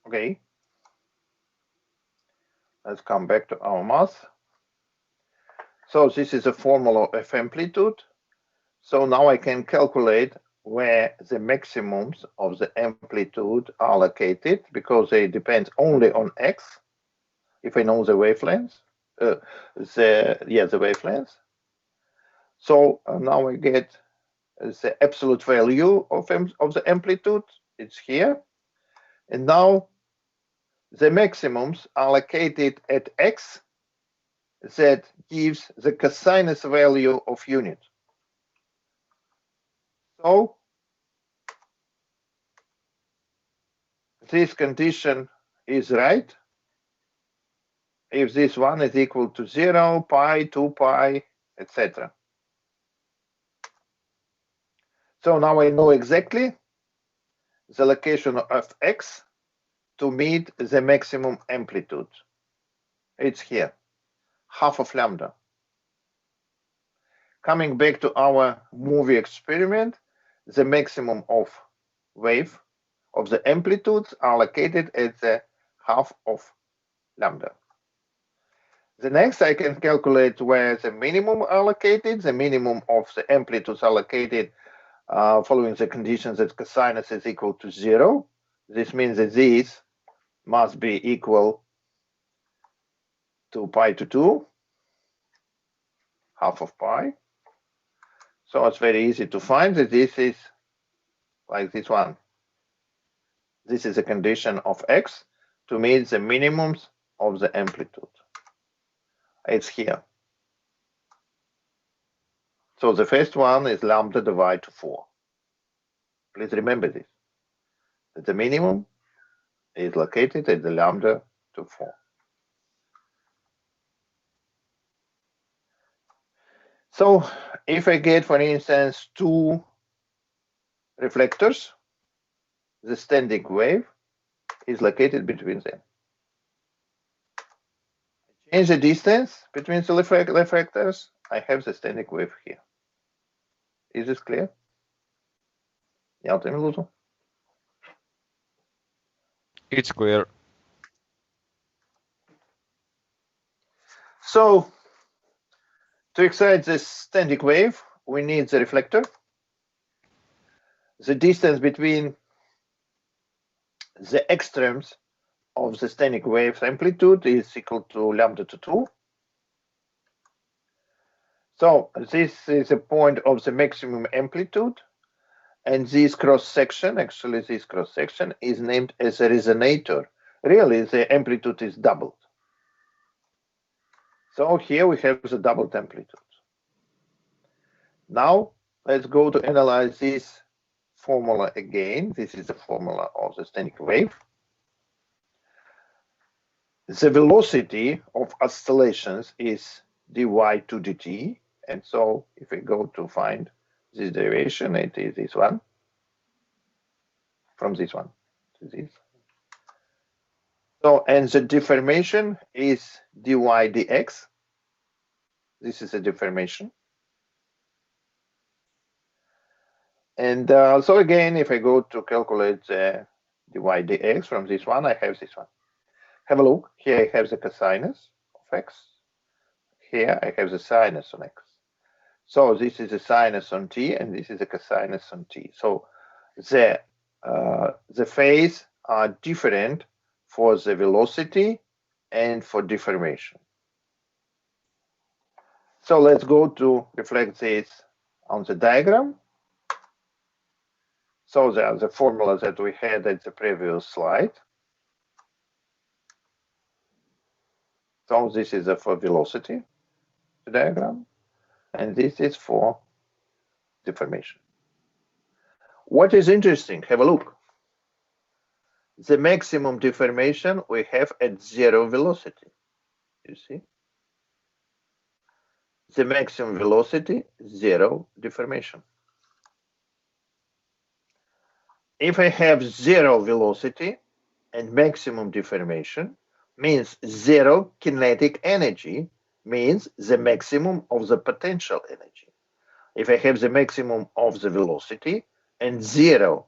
Okay. Let's come back to our math. So this is a formula of amplitude. So now I can calculate where the maximums of the amplitude are located, because they depend only on x. If I know the wavelengths, the wavelengths. So now I get the absolute value of the amplitude. It's here, and now the maximums are located at x. That gives the cosinus value of unit. So this condition is right if this one is equal to 0, pi, 2 pi, etc. So now I know exactly the location of x to meet the maximum amplitude. It's here, half of lambda. Coming back to our movie experiment, the maximum of wave of the amplitudes are located at the half of lambda. The next, I can calculate where the minimum are located. The minimum of the amplitudes are located following the conditions that cosinus is equal to 0. This means that these must be equal to pi to 2, half of pi. So it's very easy to find that this is like this one. This is a condition of x to meet the minimums of the amplitude. It's here. So the first one is lambda divided to 4. Please remember this, that the minimum is located at the lambda to 4. So if I get, for instance, 2 reflectors, the standing wave is located between them. Change the distance between the reflectors, I have the standing wave here. Is this clear? It's clear. So to excite this standing wave, we need the reflector. The distance between the extremes of the standing wave amplitude is equal to lambda to 2. So this is a point of the maximum amplitude, and this cross section, actually this cross section is named as a resonator. Really, the amplitude is doubled. So here we have the doubled amplitude. Now let's go to analyze this formula again. This is the formula of the standing wave. The velocity of oscillations is dy to dt. And so if we go to find this derivation, it is this one, from this one to this. So, and the deformation is dy dx. This is a deformation. And so again, if I go to calculate the dy dx from this one, I have this one. Have a look. Here I have the cosinus of x. Here I have the sinus on x. So this is a sinus on t, and this is a cosinus on t. So the phase are different for the velocity and for deformation. So let's go to reflect this on the diagram. So there are the formulas that we had at the previous slide. So this is for velocity, the diagram, and this is for deformation. What is interesting, have a look. The maximum deformation we have at 0 velocity, you see? The maximum velocity, 0 deformation. If I have 0 velocity and maximum deformation, means 0 kinetic energy, means the maximum of the potential energy. If I have the maximum of the velocity and 0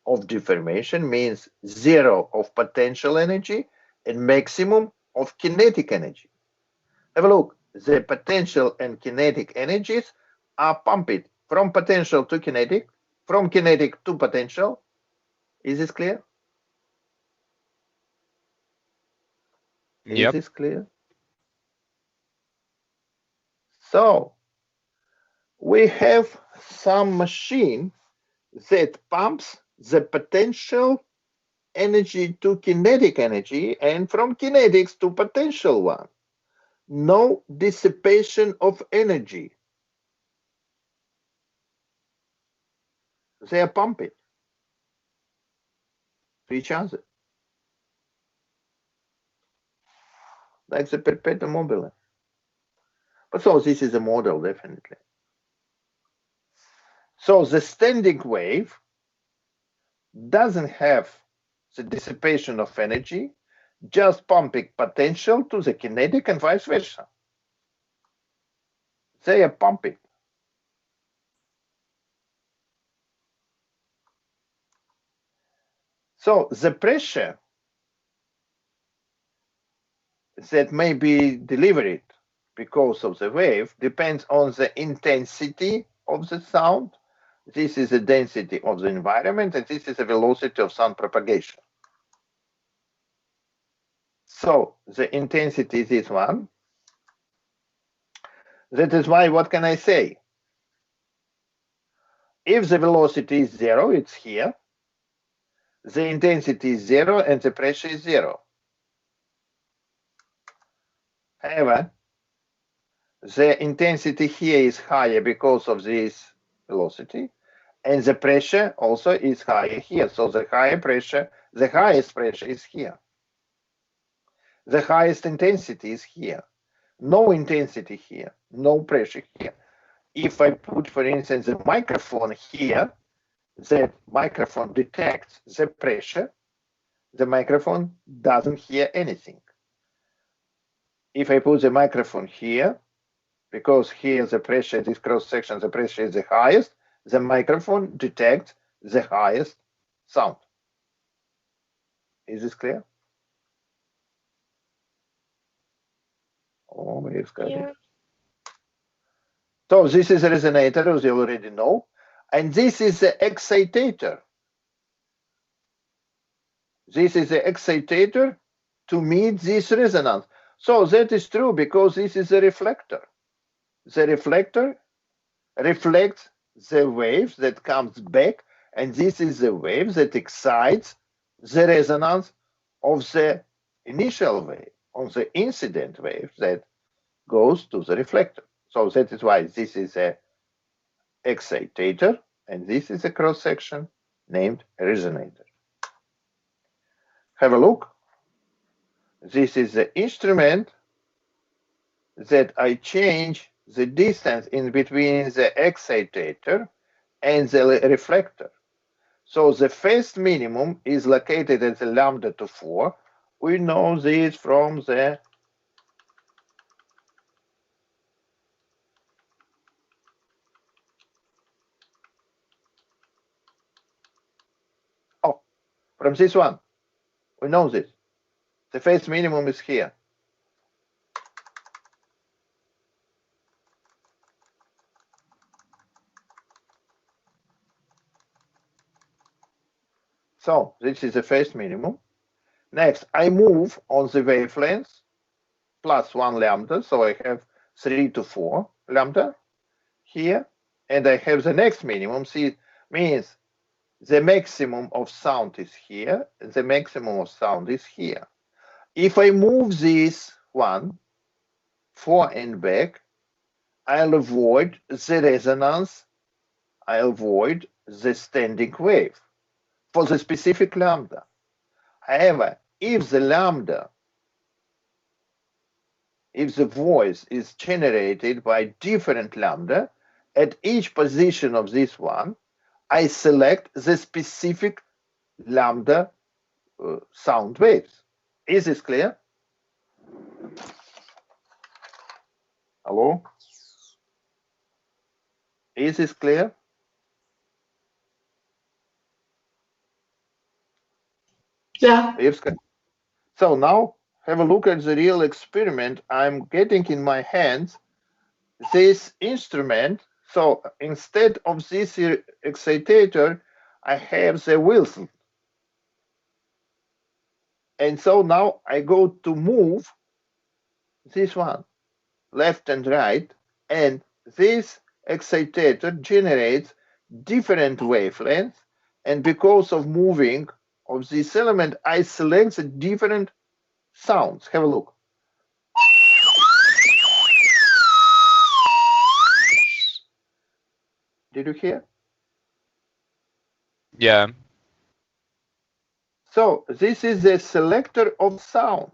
of deformation, means 0 of potential energy and maximum of kinetic energy. Have a look. the potential and kinetic energies are pumped from potential to kinetic, from kinetic to potential. Is this clear? Is Yep. this clear? So we have some machine that pumps the potential energy to kinetic energy and from kinetics to potential one. No dissipation of energy. They are pumping to each other. Like the perpetuum mobile. But so this is a model, definitely. So the standing wave doesn't have the dissipation of energy, just pumping potential to the kinetic and vice versa. They are pumping. So the pressure that may be delivered because of the wave depends on the intensity of the sound. This is the density of the environment, and this is the velocity of sound propagation. So the intensity is this one. That is why, what can I say? If the velocity is 0, it's here. The intensity is 0 and the pressure is 0. However, the intensity here is higher because of this velocity, and the pressure also is higher here. So the higher pressure, the highest pressure is here. The highest intensity is here. No intensity here, no pressure here. If I put, for instance, the microphone here, the microphone detects the pressure, the microphone doesn't hear anything. If I put the microphone here, because here the pressure, this cross section, the pressure is the highest, the microphone detects the highest sound. Is this clear? Oh, Yeah. So this is a resonator, as you already know, and this is the excitator. This is the excitator to meet this resonance. So that is true because this is a reflector. The reflector reflects the wave that comes back, and this is the wave that excites the resonance of the initial wave, of the incident wave that goes to the reflector. So that is why this is a excitator, and this is a cross section named resonator. Have a look. This is the instrument that I change the distance in between the excitator and the reflector. So the phase minimum is located at the lambda to 4. We know this from the from this one. We know this. The phase minimum is here. So this is the phase minimum. Next, I move on the wavelength plus 1 lambda. So I have 3 to 4 lambda here. And I have the next minimum. See, means the maximum of sound is here. The maximum of sound is here. If I move this one forward and back, I'll avoid the resonance. I'll avoid the standing wave for the specific lambda. However, if the lambda, if the voice is generated by different lambda, at each position of this one, I select the specific lambda sound waves. Is this clear? Hello? Is this clear? Yeah. So now have a look at the real experiment. I'm getting in my hands this instrument. So instead of this excitator, I have the Wilson. And so now I go to move this one, left and right, and this excitator generates different wavelengths. And because of moving of this element, I select the different sounds. Have a look. Did you hear? Yeah. So this is the selector of sound.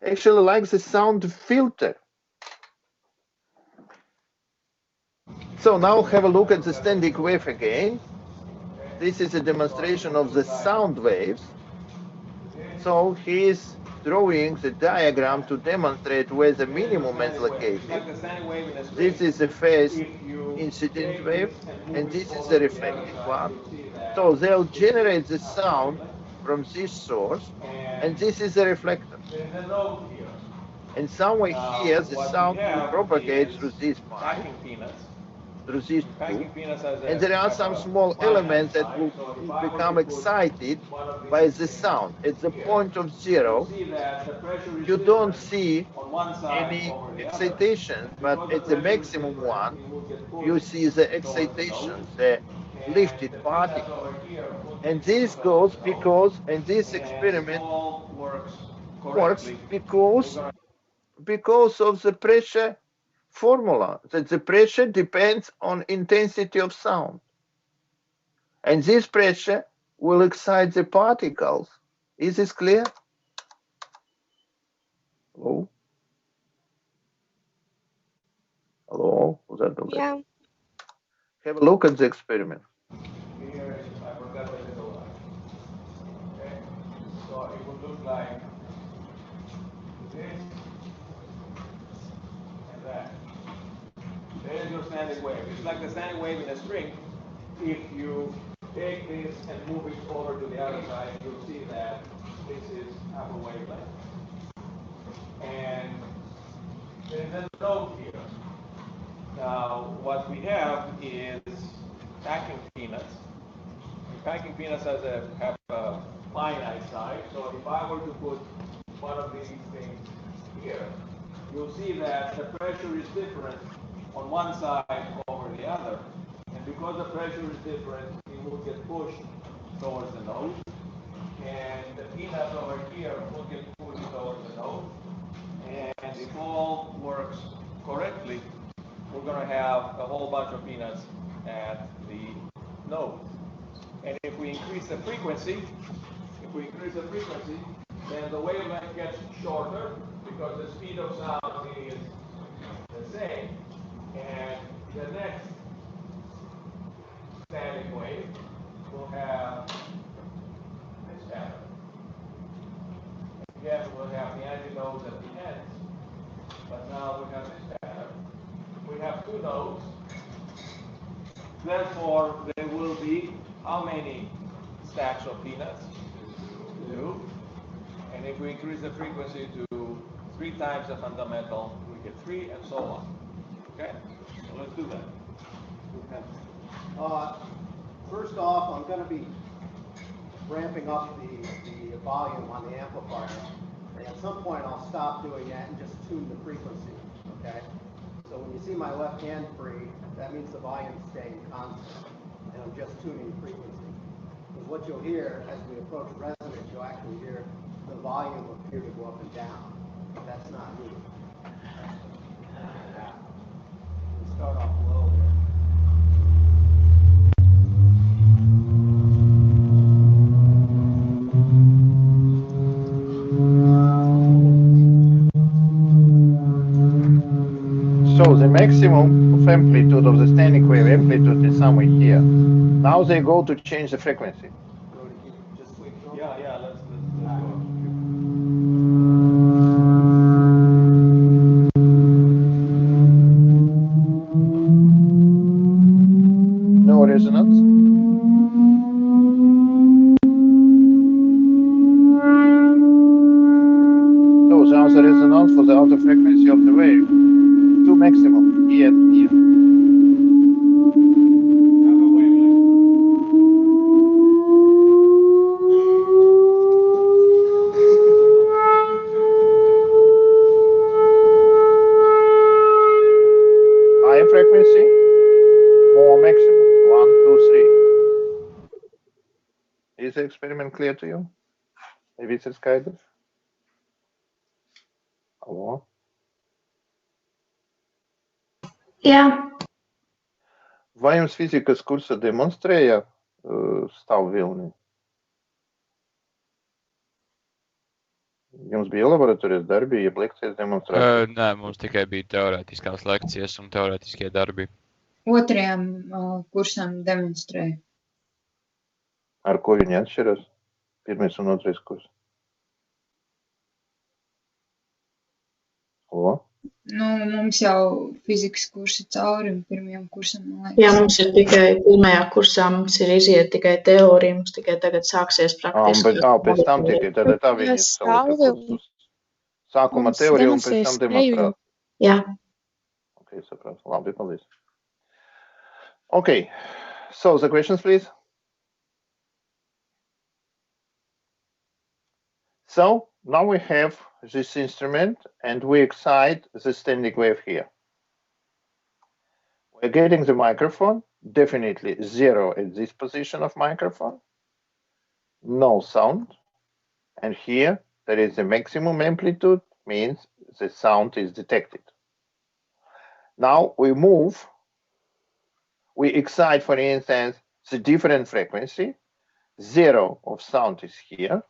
Actually like the sound filter. So now have a look at the standing wave again. This is a demonstration of the sound waves. So he is drawing the diagram to demonstrate where the minimum is located. This is the phase incident wave, and this is the reflected one. So they'll generate the sound from this source, and this is the reflector. And somewhere here, the sound will propagate through this pipe, through this tube, and there are some small elements that will become excited by the sound. At the point of zero, you don't see any excitation, but at the maximum one, you see the excitation, the lifted particle. And this goes because, and this experiment works because of the pressure formula, that the pressure depends on intensity of sound. And this pressure will excite the particles. Is this clear? Hello? Hello? Was that okay? Yeah. Have a look at the experiment. Here, I forgot the little line. Okay? So it would look like this and that. There's your standing wave. It's like the standing wave in a string. If you take this and move it over to the other side, you'll see that this is half a wavelength. And there's a node here. Now, what we have is packing peanuts. And packing peanuts have a finite size. So if I were to put one of these things here, you'll see that the pressure is different on one side over the other. And because the pressure is different, it will get pushed towards the node. And the peanuts over here will get pushed towards the node. And if all works correctly, we're going to have a whole bunch of peanuts at the node. And if we increase the frequency, then the wavelength gets shorter because the speed of sound is the same. And the next standing wave will have this pattern. Again, we'll have the antinodes at the ends, but now we have this pattern. We have two nodes. Therefore, there will be how many stacks of peanuts? 2. And if we increase the frequency to 3 times the fundamental, we get 3, and so on. Okay? So let's do that. Okay. First off, I'm going to be ramping up the volume on the amplifier. And at some point, I'll stop doing that and just tune the frequency. Okay? So when you see my left hand free, that means the volume's staying constant, and I'm just tuning the frequency. Because what you'll hear as we approach resonance, you'll actually hear the volume appear to go up and down. That's not me. We start off low here. So the maximum of amplitude of the standing wave amplitude is somewhere here. Now they go to change the frequency. Yeah, let's go. No resonance. for the other frequency of the wave. Two maximum, here and here. Have a wavelength. Higher frequency, more maximum. 1, 2, 3. Is the experiment clear to you? Maybe it's skaidrs? Hello? Jā, Vai jums fizikas kursa demonstrēja stāvu vilni? Jums bija laboratorijas darbi, jeb lekcijas demonstrācijas? Nē, mums tikai bija teorētiskās lekcijas un teorētiskie darbi. Otrajam kursam demonstrēju. Ar ko viņi atšķiras? Pirmais un otrais kurs. Halo? Nu, mums jau fizikas kursi cauri un pirmajam kursam, man liekas. jā, mums ir tikai pirmajā kursā, mums ir iziet tikai teorija, mums tikai tagad sāksies praktiski. Pēc tam tikai tā viņi salika kursus. Sākumā teorija un pēc tam demonstrācija. Jā, Okay, sapratu. Labi, paldies. Okay, so the questions, please. So now we have this instrument and we excite the standing wave here. We're getting the microphone, definitely 0 at this position of microphone, no sound. And here there is a maximum amplitude, means the sound is detected. Now we move, we excite, for instance, the different frequency. 0 of sound is here,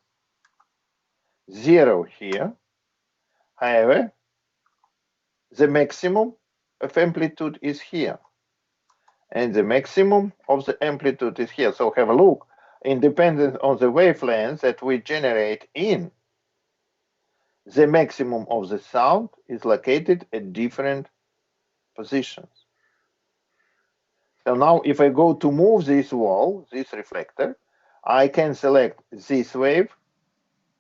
0 here. However, the maximum of amplitude is here. And the maximum of the amplitude is here. So have a look, independent on the wavelength that we generate in, the maximum of the sound is located at different positions. So now if I go to move this wall, this reflector, I can select this wave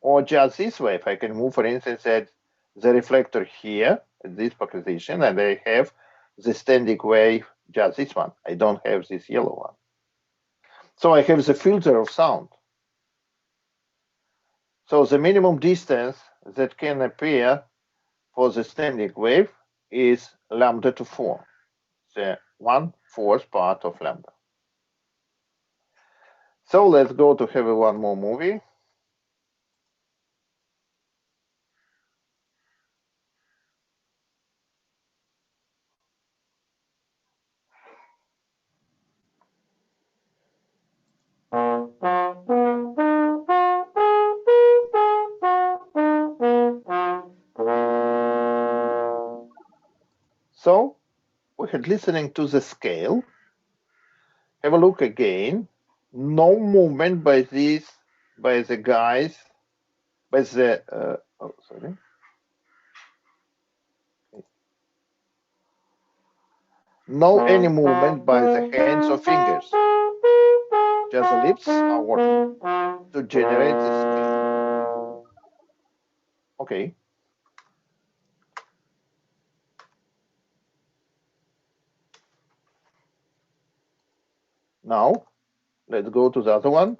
or just this wave. I can move, for instance, at the reflector here at this position, and I have the standing wave, just this one. I don't have this yellow one. So I have the filter of sound. So the minimum distance that can appear for the standing wave is lambda to 4, the 1/4 part of lambda. So let's go to have one more movie. So we had listening to the scale. Have a look again. No movement by the guys, by the no any movement by the hands or fingers. Just the lips are working to generate the scale. Okay. Now, let's go to the other one.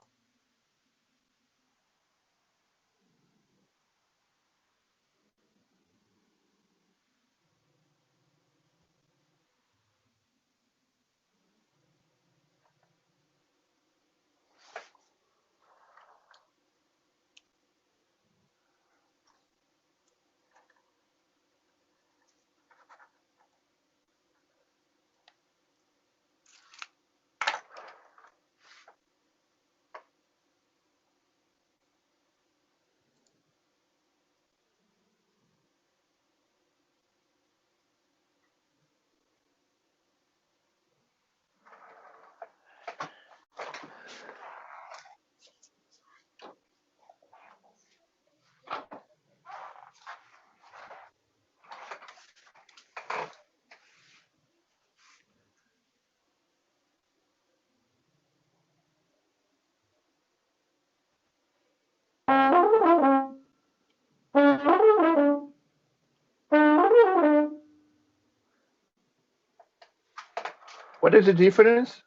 What is the difference?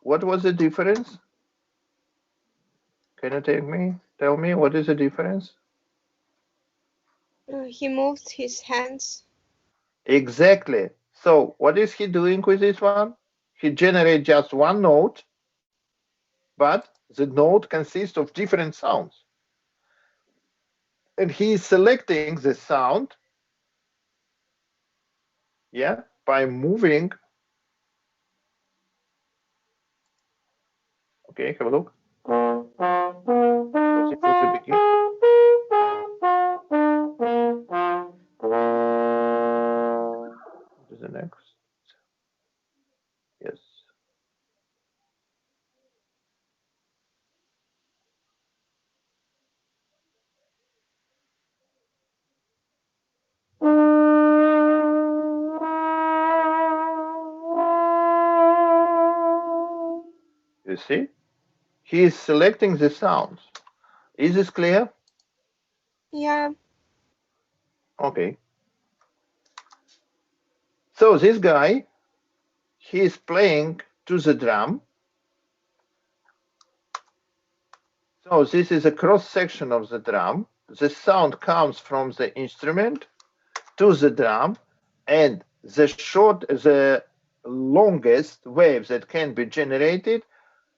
What was the difference? Can you tell me what is the difference? He moved his hands. Exactly. So what is he doing with this one? He generates just one note, but the note consists of different sounds. And he is selecting the sound, yeah, by moving. Okay, have a look. So this is the beginning. What is the next? Yes. You see? He is selecting the sounds. Is this clear? Yeah. Okay. So this guy, he is playing to the drum. So this is a cross section of the drum. The sound comes from the instrument to the drum, and the longest wave that can be generated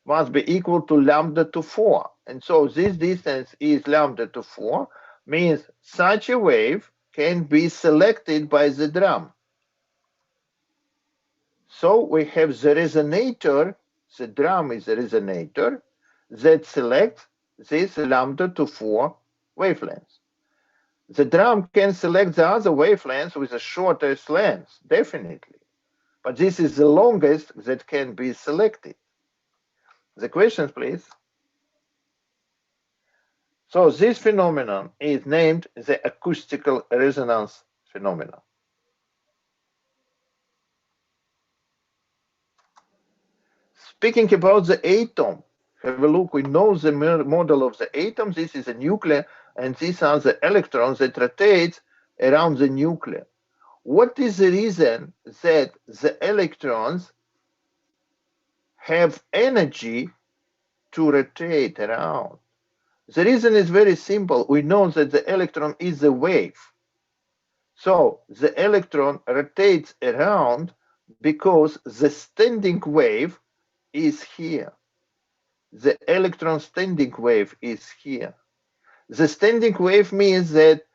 must be equal to lambda to 4. And so this distance is lambda to 4, means such a wave can be selected by the drum. So we have the resonator, the drum is a resonator that selects this lambda to 4 wavelengths. The drum can select the other wavelengths with the shortest length, definitely. But this is the longest that can be selected. The questions, please. So this phenomenon is named the acoustical resonance phenomenon. Speaking about the atom, have a look. We know the model of the atom. This is a nucleus, and these are the electrons that rotate around the nucleus. What is the reason that the electrons have energy to rotate around? The reason is very simple. We know that the electron is a wave. So the electron rotates around because the standing wave is here. The electron standing wave is here. The standing wave means that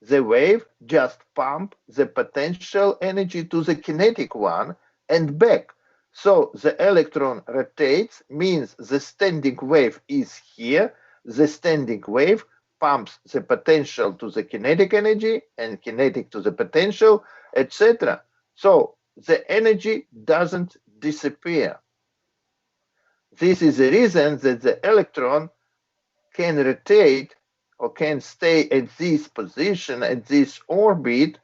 the wave just pumps the potential energy to the kinetic one and back. So the electron rotates, means the standing wave is here. The standing wave pumps the potential to the kinetic energy and kinetic to the potential, etc. So the energy doesn't disappear. This is the reason that the electron can rotate or can stay at this position, at this orbit,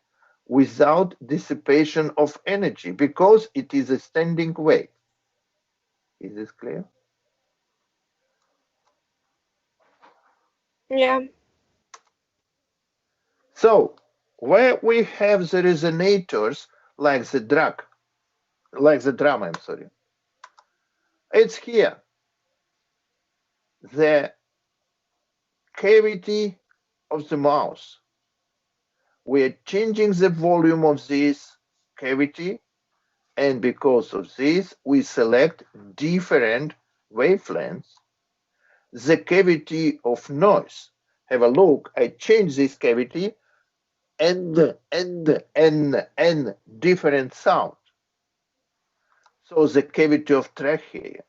without dissipation of energy, because it is a standing wave. Is this clear? Yeah. So where we have the resonators like the drum, I'm sorry, it's here. The cavity of the mouse. We're changing the volume of this cavity, and because of this, we select different wavelengths. The cavity of noise. Have a look. I change this cavity and different sound. So the cavity of trachea.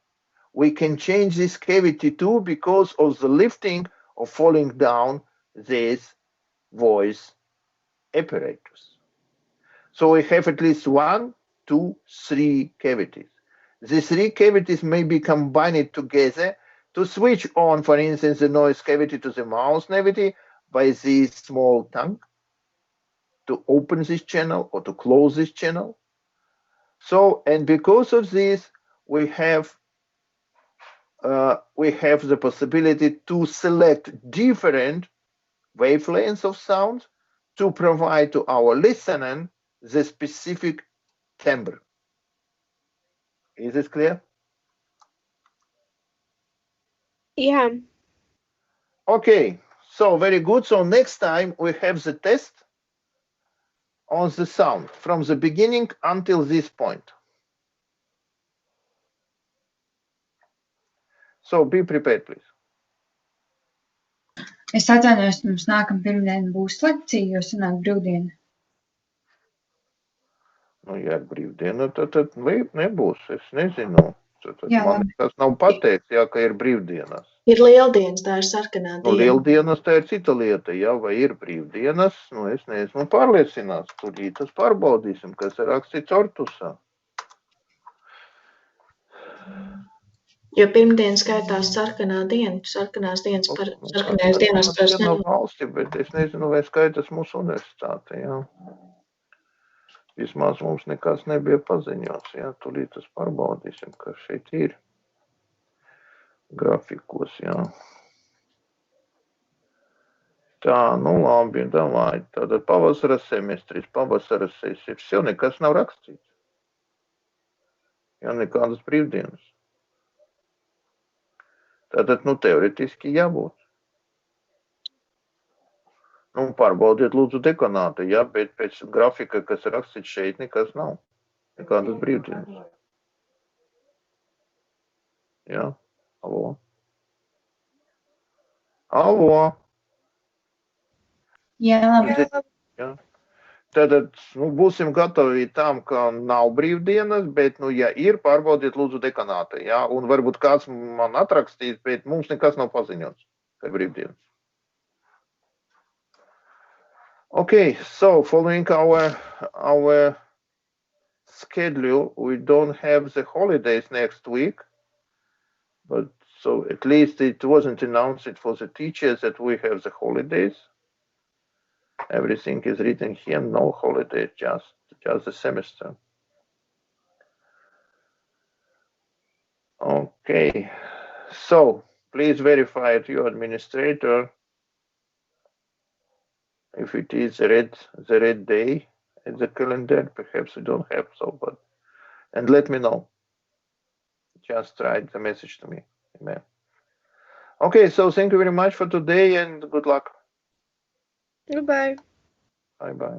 We can change this cavity too because of the lifting or falling down this voice apparatus. So we have at least 1, 2, 3 cavities. These 3 cavities may be combined together to switch on, for instance, the noise cavity to the mouse cavity by this small tongue, to open this channel or to close this channel. So, and because of this, we have the possibility to select different wavelengths of sound to provide to our listener the specific timbre. Is this clear? Yeah. Okay, so very good. So next time we have the test on the sound from the beginning until this point. So be prepared, please. Es atvainojos, mums nākamā pirmdiena būs lekcija, jo sanāk brīvdiena. Nu, ja ir brīvdiena, tad nebūs. Es nezinu. Tad Jā, man labi. tas nav pateikts, jā, ka ir brīvdienas. Ir lieldienas, tā ir sarkanā Nu, diena. lieldienas tā ir cita lieta, jā, vai ir brīvdienas. Nu, es neesmu pārliecināts. Tūlītas pārbaudīsim, kas ir rakstīts ortusā. Jo pirmdiena skaitās sarkanā diena. Sarkanās dienas par sarkanās dienas Tas ir no parasti valsti, bet es nezinu, vai skaitas mūsu universitāte, jā. Vismaz mums nekas nebija paziņots, jā. Tūlītas pārbaudīsim, kas šeit ir grafikos, jā. Tā, nu labi, davai. Tātad pavasara semestris, pavasara sesijas, jau nekas nav rakstīts. Jā, nekādas brīvdienas. Tātad, nu, teoretiski jābūt. Nu, pārbaudiet lūdzu dekanātu, jā, bet pēc grafika, kas ir rakstīts šeit, nekas nav. Nekādas brīvdienas. Jā, alo. Alo. Jā, labi. Jā. Tātad, nu, būsim gatavi tam, ka nav brīvdienas, bet, nu, ja ir, pārbaudiet lūdzu dekanātu, jā, un varbūt kāds man atrakstīs, bet mums nekas nav paziņots, ka ir brīvdienas. Okay, so following our schedule, we don't have the holidays next week, but so at least it wasn't announced for the teachers that we have the holidays. Everything is written here, no holiday, just the semester. Okay, so please verify to your administrator if it is the red day in the calendar. Perhaps we don't have so, but and let me know. Just write the message to me. Amen. Okay, so thank you very much for today and good luck. Goodbye. Bye bye.